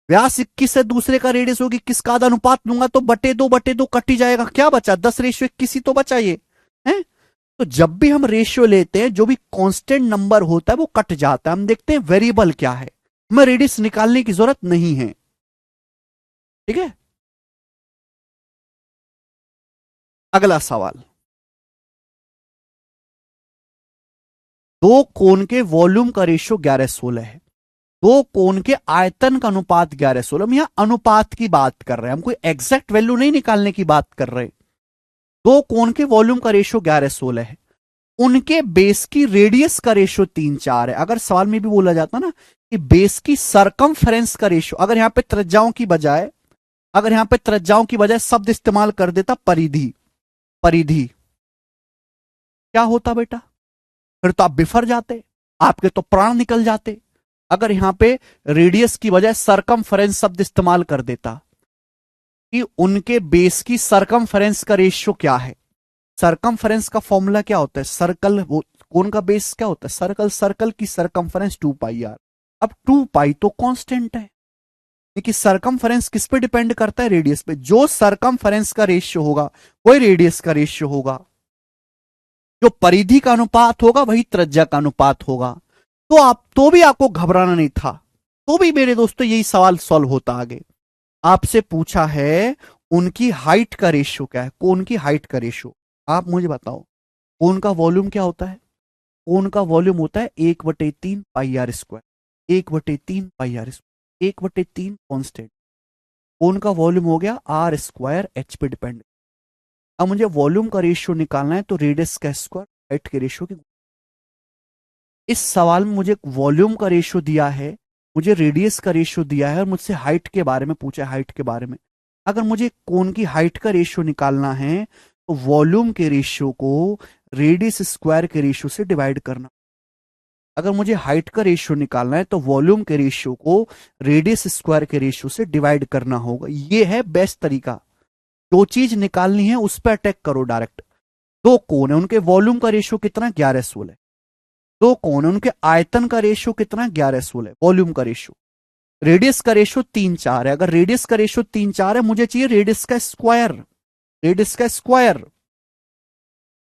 व्यास 21 है दूसरे का रेडियस होगी 21 का आधा। अनुपात लूंगा तो बटे दो कट ही जाएगा, क्या बचा, 10:21 ही तो बचा ये है। तो जब भी हम रेशियो लेते हैं, जो भी कांस्टेंट नंबर होता है वो कट जाता है। हम देखते हैं वेरिएबल क्या है, हमें रेडियस निकालने की जरूरत नहीं है। ठीक है, अगला सवाल। दो कोण के वॉल्यूम का रेशियो 11:16 है, दो कोण के आयतन का अनुपात 11:16। हम यहां अनुपात की बात कर रहे हैं, हम कोई एग्जैक्ट वैल्यू नहीं निकालने की बात कर रहे। दो कोण के वॉल्यूम का रेशियो 11:16 है, उनके बेस की रेडियस का रेशियो 3-4 है। अगर सवाल में भी बोला जाता ना कि बेस की सरकमफेरेंस का रेशियो, अगर यहां पे त्रिज्याओं की बजाय, अगर यहां पे त्रिज्याओं की बजाय शब्द इस्तेमाल कर देता परिधि, परिधि, क्या होता बेटा, फिर तो आप बिफर जाते, आपके तो प्राण निकल जाते। अगर यहां पे रेडियस की बजाय सरकमफेरेंस शब्द इस्तेमाल कर देता कि उनके बेस की सरकमफेरेंस का रेशियो क्या है। सरकमफेरेंस का फॉर्मूला क्या होता है, सर्कल, कोन का बेस क्या होता है, सर्कल, सर्कल की सरकमफेरेंस 2πr। अब 2π तो कांस्टेंट है, लेकिन सरकमफेरेंस किस पे डिपेंड करता है, रेडियस पे। जो सरकमफेरेंस का रेशियो होगा वही रेडियस का रेशियो होगा, जो परिधि का अनुपात होगा वही त्रिज्या का अनुपात होगा। तो आप तो भी आपको घबराना नहीं था, तो भी मेरे दोस्तों यही सवाल सॉल्व होता आगे। आपसे पूछा है उनकी हाइट का रेशियो क्या है, कोन की हाइट का रेशियो। आप मुझे बताओ कोन का वॉल्यूम क्या होता है, कोन का वॉल्यूम होता है 1/3πr², 1/3πr², 1/3 कॉन्स्टेंट। कोन का वॉल्यूम हो गया r²h पे डिपेंड। अब मुझे वॉल्यूम का रेशियो निकालना है तो रेडियस का स्क्वायर हाइट के रेशियो की। इस सवाल में मुझे वॉल्यूम का रेशियो दिया है, मुझे रेडियस का रेशियो दिया है और मुझसे हाइट के बारे में पूछा है, हाइट के बारे में। अगर मुझे कोन की हाइट का रेशियो निकालना है तो वॉल्यूम के रेशियो को रेडियस स्क्वायर के रेशियो से डिवाइड करना। अगर मुझे हाइट का रेशियो निकालना है तो वॉल्यूम के रेशियो को रेडियस स्क्वायर के रेशियो से डिवाइड करना होगा। ये है बेस्ट तरीका। जो चीज निकालनी है उस पर अटैक करो डायरेक्ट। दो कोण है, उनके वॉल्यूम का रेशियो कितना, 11/16 है। दो कोण है, उनके आयतन का रेशियो कितना, 11/16 है वॉल्यूम का रेशियो। रेडियस का रेशियो 3/4 है। अगर रेडियस का रेशियो 3/4 है, मुझे चाहिए रेडियस का स्क्वायर। रेडियस का स्क्वायर,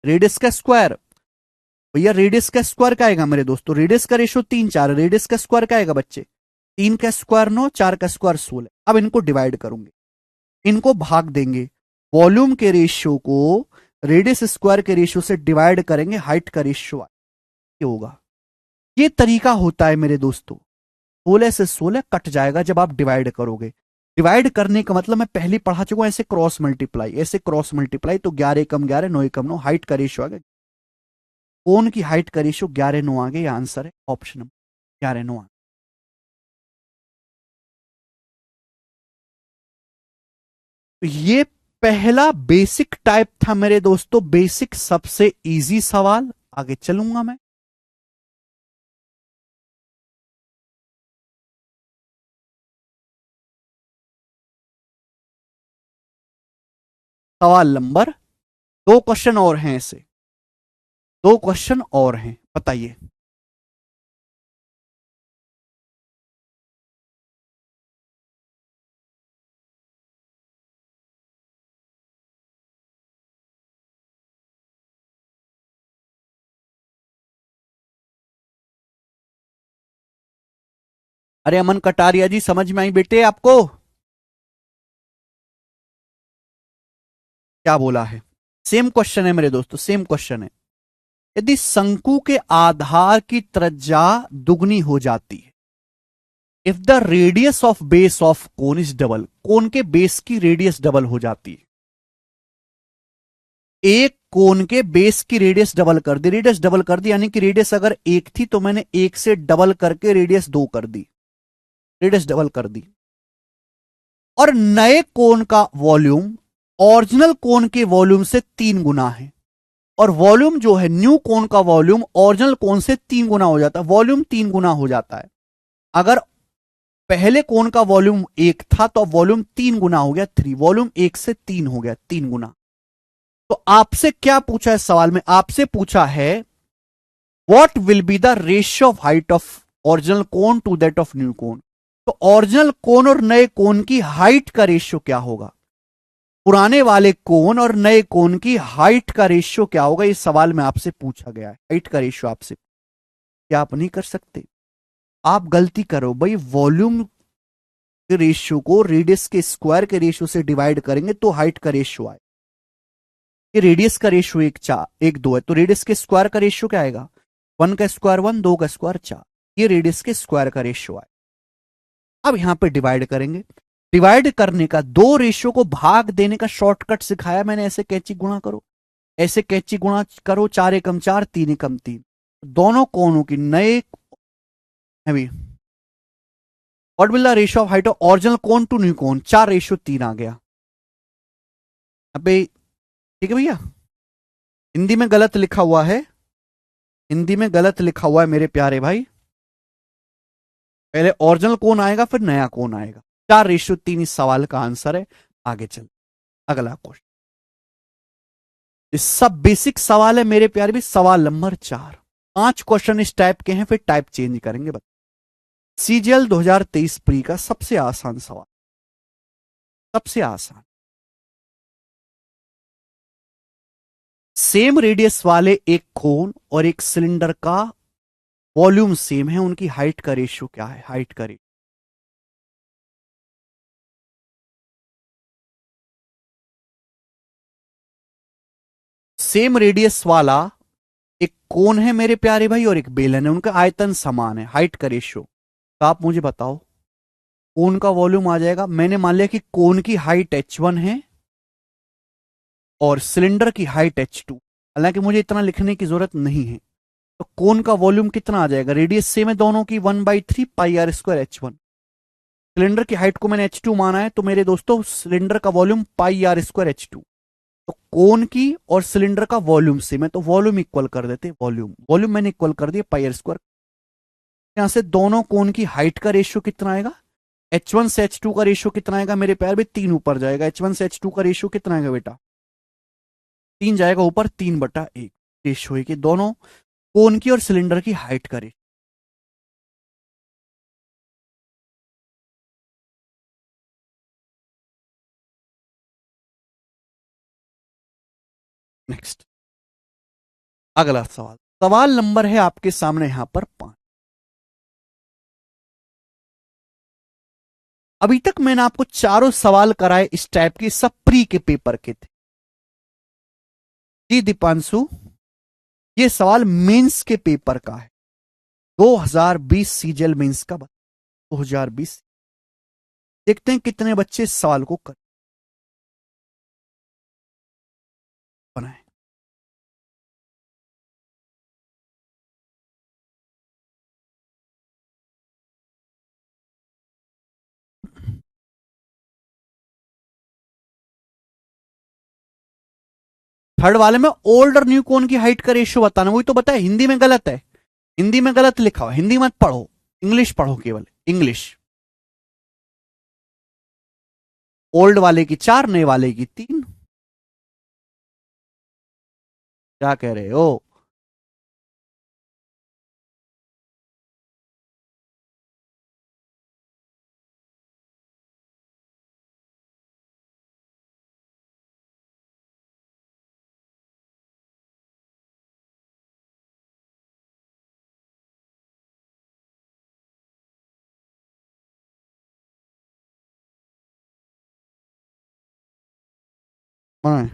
रेडियस का स्क्वायर। भैया रेडियस का स्क्वायर क्या आएगा मेरे दोस्तों, रेडियस का रेशियो 3/4 है, रेडियस का स्क्वायर क्या आएगा बच्चे, 3 का स्क्वायर 9, 4 का स्क्वायर 16। अब इनको डिवाइड करूंगे, इनको भाग देंगे। वॉल्यूम के रेशियो को रेडियस स्क्वायर के रेशियो से डिवाइड करेंगे, हाइट का रेशियो ये होगा। ये तरीका होता है मेरे दोस्तों। 16 से 16 कट जाएगा जब आप डिवाइड करोगे। डिवाइड करने का मतलब मैं पहले पढ़ा चुका हूं, ऐसे क्रॉस मल्टीप्लाई, ऐसे क्रॉस मल्टीप्लाई, तो 11 एकम 11, 9 एकम 9, हाइट का रेशियो आ गया। कोण की हाइट का रेशियो 11/9 आ गया। ये आंसर है ऑप्शन नंबर 11/9। तो ये पहला बेसिक टाइप था मेरे दोस्तों, बेसिक सबसे इजी सवाल। आगे चलूंगा मैं। सवाल नंबर, दो क्वेश्चन और हैं ऐसे, दो क्वेश्चन और हैं, बताइए। अरे अमन कटारिया जी, समझ में आई बेटे आपको क्या बोला है? सेम क्वेश्चन है मेरे दोस्तों, सेम क्वेश्चन है। यदि शंकु के आधार की त्रिज्या दुगनी हो जाती है, if the radius of base of cone is double, cone के बेस की रेडियस डबल हो जाती है। एक कोन के बेस की रेडियस डबल कर दी, रेडियस डबल कर दी, यानी कि रेडियस अगर एक थी तो मैंने एक से डबल करके रेडियस 2 कर दी, रेडियस डबल कर दी। और नए कोन का वॉल्यूम ओरिजिनल कोन के वॉल्यूम से 3 गुना है। और वॉल्यूम जो है, न्यू कोन का वॉल्यूम ओरिजिनल कोन से 3 गुना हो जाता है, वॉल्यूम 3 गुना हो जाता है। अगर पहले कोन का वॉल्यूम 1 था तो वॉल्यूम 3 गुना हो गया, 3, वॉल्यूम 1 से 3 हो गया, 3 गुना। तो आपसे क्या पूछा है सवाल में, आपसे पूछा है what will be the ratio of height of original cone to that of new cone. तो ओरिजिनल कोन और नए कोन की हाइट का रेशियो क्या होगा, पुराने वाले कोन और नए कोन की हाइट का रेशियो क्या होगा, इस सवाल में आपसे पूछा गया है। हाइट का रेशियो आपसे, क्या आप नहीं कर सकते? आप गलती करो भाई, वॉल्यूम के रेशियो को रेडियस के स्क्वायर के रेशियो से डिवाइड करेंगे तो हाइट का रेशियो आए। ये रेडियस का रेशियो 1/2 है, तो रेडियस के स्क्वायर का रेशियो क्या आएगा, 1 का स्क्वायर 1, 2 का स्क्वायर 4। ये रेडियस के स्क्वायर का रेशियो आए। अब यहां पे डिवाइड करेंगे। डिवाइड करने का, दो रेशियो को भाग देने का शॉर्टकट सिखाया मैंने, ऐसे कैची गुणा करो, ऐसे कैची गुणा करो, 4 एकम 4, 3 एकम 3। दोनों कोनों की नए है, what will the ratio of height of original cone to new cone, 4/3 आ गया। अबे ठीक है भैया, हिंदी में गलत लिखा हुआ है, हिंदी में गलत लिखा हुआ है मेरे प्यारे भाई। पहले ओरिजिनल कोन आएगा फिर नया कोन आएगा। 4/3 इस सवाल का आंसर है। आगे चल, अगला क्वेश्चन। सब बेसिक सवाल है मेरे प्यारे भी। सवाल नंबर 4, 5 क्वेश्चन इस टाइप के हैं, फिर टाइप चेंज करेंगे। सीजीएल 2023 प्री का सबसे आसान सवाल, सबसे आसान। सेम रेडियस वाले एक कोन और एक सिलेंडर का वॉल्यूम सेम है, उनकी हाइट का रेशियो क्या है, हाइट का रेशियो। सेम रेडियस वाला एक कोन है मेरे प्यारे भाई और एक बेलन है, उनका आयतन समान है, हाइट का रेशियो। तो आप मुझे बताओ, कोन का वॉल्यूम आ जाएगा, मैंने मान लिया कि कोन की हाइट h1 है और सिलेंडर की हाइट h2। हालांकि मुझे इतना लिखने की जरूरत नहीं है। तो कोन का वॉल्यूम कितना आ जाएगा, रेडियस सेम है दोनों की, 1/3 pi are square h1। Cylinder की हाइट को मैंने h2 माना है, तो मेरे दोस्तों सिलेंडर का volume pi are square h2। तो कोन की और सिलेंडर का वॉल्यूम सेम है, तो वॉल्यूम इक्वल कर देते, वॉल्यूम वॉल्यूम मैंने इक्वल कर दिया पाई आर स्क्वायर। यहां से दोनों कोण की हाइट का रेशियो कितना आएगा, H1 से H2 का रेशियो कितना आएगा, मेरे पैर भी 3 ऊपर जाएगा, H1 से H2 का रेशियो कितना आएगा बेटा, 3 जाएगा ऊपर, 3/1 रेशियो है कि दोनों कोन की और सिलेंडर की हाइट का रेशियो। नेक्स्ट, अगला सवाल, सवाल नंबर है आपके सामने यहां पर 5। अभी तक मैंने आपको चारों सवाल कराए इस टाइप के, सब प्री के पेपर के थे। जी दीपांशु, ये सवाल मेंस के पेपर का है, 2020 सीजीएल मेंस का, 2020। देखते हैं कितने बच्चे इस सवाल को कर बनाए। थर्ड वाले में ओल्ड और न्यू कोन की हाइट का रेशियो बताना, वही तो बताया, हिंदी में गलत है, हिंदी में गलत लिखा हुआ, हिंदी मत पढ़ो, इंग्लिश पढ़ो, केवल इंग्लिश। ओल्ड वाले की 4, नए वाले की 3। क्या कह रहे हो, हाँ।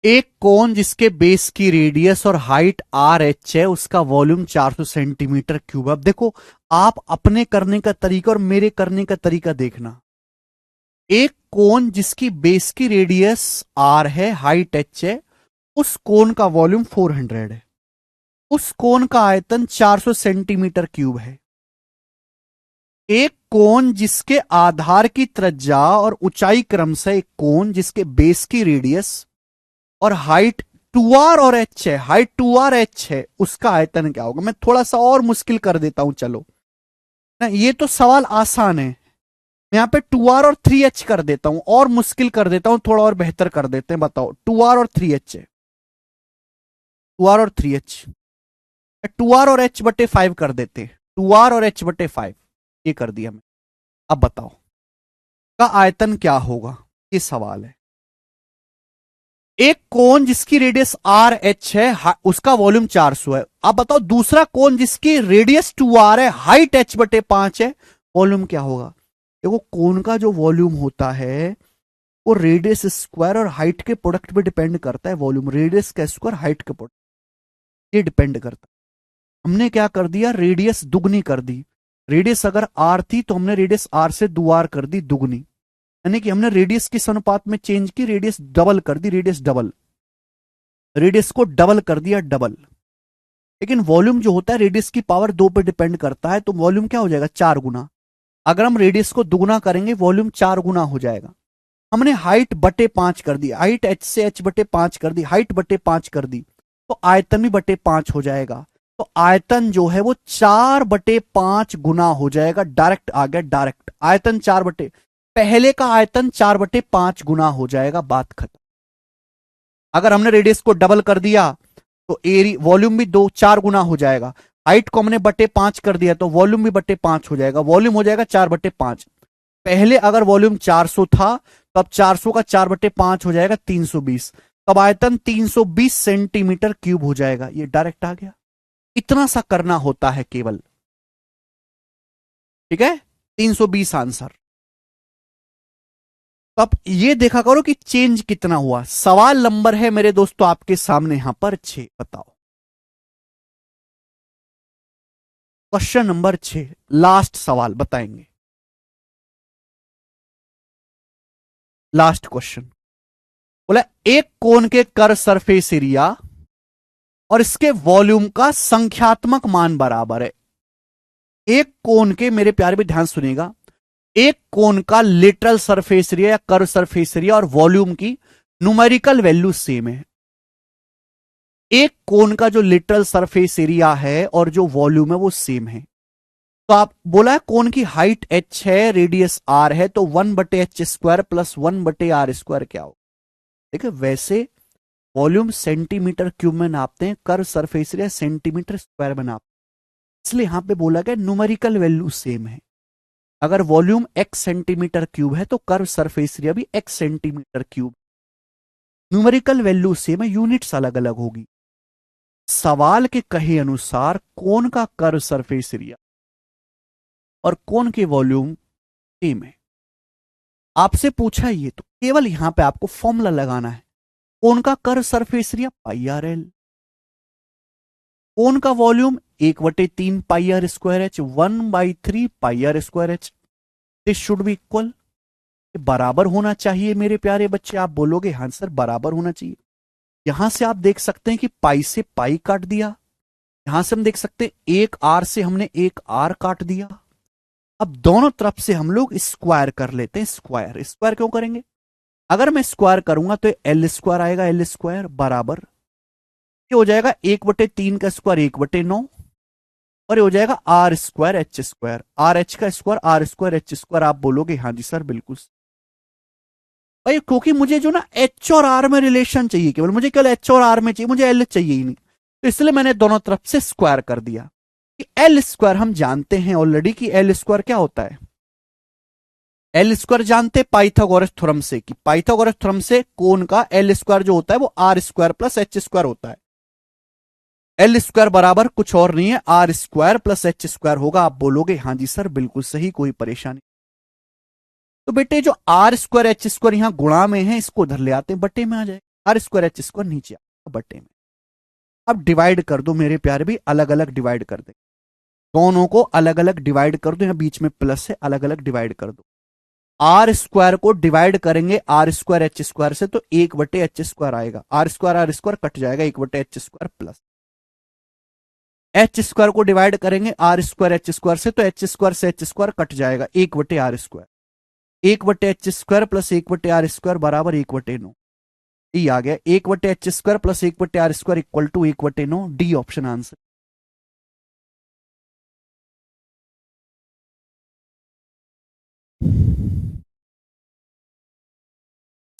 एक कोन जिसके बेस की रेडियस और हाइट आर एच है, उसका वॉल्यूम 400 सेंटीमीटर क्यूब। अब देखो, आप अपने करने का तरीका और मेरे करने का तरीका देखना। एक कोन जिसकी बेस की रेडियस आर है, हाइट एच है, उस कोन का वॉल्यूम 400 है, उस कोन का आयतन 400 सेंटीमीटर क्यूब है। एक कोन जिसके आधार की त्रिज्या और ऊंचाई क्रमशः, एक कोन जिसके बेस की रेडियस और हाइट 2r और h है, हाइट 2r h है, उसका आयतन क्या होगा। मैं थोड़ा सा और मुश्किल कर देता हूं, चलो ना, ये तो सवाल आसान है, मैं यहां पे 2r और 3h कर देता हूं, और मुश्किल कर देता हूं, थोड़ा और बेहतर कर देते हैं। बताओ, 2r और 3h है, 2r और 3h, 2r और h बटे 5 कर देते, 2r और h बटे 5 ये कर दिया मैं। अब बताओ का आयतन क्या होगा, ये सवाल है। एक कोन जिसकी रेडियस आर एच है, उसका वॉल्यूम 400 है। अब बताओ दूसरा कोन जिसकी रेडियस 2r है, हाइट h बटे 5 है, वॉल्यूम क्या होगा। देखो कोन का जो वॉल्यूम होता है वो रेडियस स्क्वायर और हाइट के प्रोडक्ट पे डिपेंड करता है। वॉल्यूम रेडियस का स्क्वायर हाइट के प्रोडक्ट ये डिपेंड करता है। हमने क्या कर दिया, रेडियस दुगनी कर दी। रेडियस अगर आर थी तो हमने रेडियस आर से 2r कर दी दुगनी, यानी कि हमने रेडियस किस अनुपात में चेंज की, रेडियस डबल कर दी, रेडियस डबल, रेडियस को डबल कर दिया डबल। लेकिन वॉल्यूम जो होता है रेडियस की पावर 2 पे डिपेंड करता है, तो वॉल्यूम क्या हो जाएगा 4 गुना। अगर हम रेडियस को दुगुना करेंगे वॉल्यूम 4 गुना हो जाएगा। हमने हाइट बटे 5 कर दी, हाइट h से h बटे 5 कर दी, हाइट बटे 5 कर दी, तो आयतन भी बटे 5 हो जाएगा। तो आयतन जो है वो 4 बटे 5 गुना हो जाएगा। डायरेक्ट आ गया, डायरेक्ट आयतन 4 बटे, पहले का आयतन 4 बटे 5 गुना हो जाएगा, बात खत्म। अगर हमने रेडियस को डबल कर दिया तो एरी वॉल्यूम भी 4 गुना हो जाएगा। हाइट को हमने बटे 5 कर दिया तो वॉल्यूम भी बटे 5 हो जाएगा, वॉल्यूम हो जाएगा 4 बटे 5। पहले अगर वॉल्यूम 400 था तो अब 400 का 4 बटे 5 हो जाएगा 320, तब आयतन 320 सेंटीमीटर क्यूब हो जाएगा। ये डायरेक्ट आ गया, इतना सा करना होता है केवल, ठीक है, 320 आंसर। तो अब ये देखा करो कि चेंज कितना हुआ। सवाल नंबर है मेरे दोस्तों आपके सामने यहां पर 6, बताओ क्वेश्चन नंबर 6, लास्ट सवाल बताएंगे, लास्ट क्वेश्चन। बोला एक कोन के कर सरफेस एरिया और इसके वॉल्यूम का संख्यात्मक मान बराबर है। एक कोन के, मेरे प्यारे भी ध्यान सुनिएगा, एक कोन का लिटरल सरफेस एरिया या कर्व सरफेस एरिया और वॉल्यूम की न्यूमेरिकल वैल्यू सेम है। एक कोन का जो लिटरल सरफेस एरिया है और जो वॉल्यूम है वो सेम है। तो आप बोला है कोन की हाइट h है, रेडियस r है, तो 1/h² प्लस 1/r² क्या हो। देखिए वैसे वॉल्यूम सेंटीमीटर क्यूब में नापते हैं, curve surface area centimetre square में नापते हैं, इसलिए यहां पे बोला गया न्यूमेरिकल वैल्यू सेम है। अगर वॉल्यूम x सेंटीमीटर क्यूब है तो कर्व सरफेस एरिया भी x centimetre cube. Numerical value same है, यूनिट्स अलग अलग होगी। सवाल के कहे अनुसार कोन का कर्व सरफेस एरिया और कोन के वॉल्यूम सेम है। आपसे पूछा ये तो केवल यहां पे आपको फॉर्मूला लगाना है। कोन का curve surface area pi r l, cone का volume 1/3 pi are square h, 1/3 pi are square h. This should be equal, बराबर होना चाहिए मेरे प्यारे बच्चे। आप बोलोगे हाँ सर बराबर होना चाहिए। यहां से आप देख सकते हैं कि पाई से पाई काट दिया, यहां से हम देख सकते हैं एक आर से हमने एक आर काट दिया। अब दोनों तरफ से हम लोग स्क्वायर कर लेते हैं। स्क्वायर स्क्वायर क्यों करेंगे, अगर मैं स्क्वायर करूंगा तो एल स्क्वायर आएगा, एल स्क्वायर बराबर ये हो जाएगा 1/3 का स्क्वायर 1/9, और ये हो जाएगा r square h square, r h का square r square h square. आप बोलोगे हाँ जी सर बिल्कुल भाई, क्योंकि मुझे जो ना एच और आर में रिलेशन चाहिए, केवल मुझे केवल एच और आर में चाहिए, मुझे एल चाहिए ही नहीं, तो इसलिए मैंने दोनों तरफ से स्क्वायर कर दिया। कि एल स्क्वायर हम जानते हैं ऑलरेडी कि एल स्क्वायर क्या होता है। एल स्क्वायर जानते हैं पाइथागोरस थ्योरम से, कि पाइथागोरस थ्योरम से कोन का एल स्क्वायर जो होता है वो R square plus H square होता है। एल स्क्वायर बराबर कुछ और नहीं है R square plus H square होगा। आप बोलोगे हाँ जी सर बिल्कुल सही, कोई परेशानी। तो बेटे जो आर स्क्वायर एच स्क्वायर यहां गुणा में है इसको उधर ले आते हैं, बटे में आ जाए, आर स्क्वायर एच स्क्वायर नीचे आएगा बटे में। अब डिवाइड कर दो मेरे प्यारे भी, अलग अलग डिवाइड कर दे, दोनों को अलग अलग डिवाइड कर दो, यहां बीच में प्लस है, अलग अलग डिवाइड कर दो। आर स्क्वायर को डिवाइड करेंगे आर स्क्वायर एच स्क्वायर से तो 1/h² आएगा, आर स्क्वायर कट जाएगा, 1/h² प्लस एच स्क्वायर को डिवाइड करेंगे आर स्क्वायर एच स्क्वायर से तो एच स्क्वायर से एच स्क्वायर कट जाएगा, 1/r², 1/h² प्लस 1/r² बराबर 1/9। ये आ गया 1/h² plus 1/r² equal to 1/9, D option answer.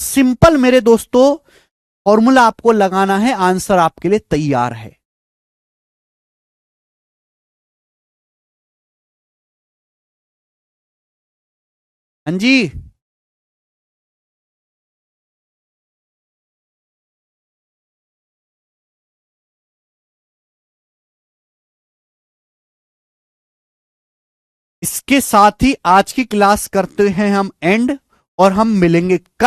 Simple मेरे दोस्तों, फॉर्मूला आपको लगाना है, आंसर आपके लिए तैयार है। हाँ जी, इसके साथ ही आज की क्लास करते हैं हम एंड, और हम मिलेंगे कल।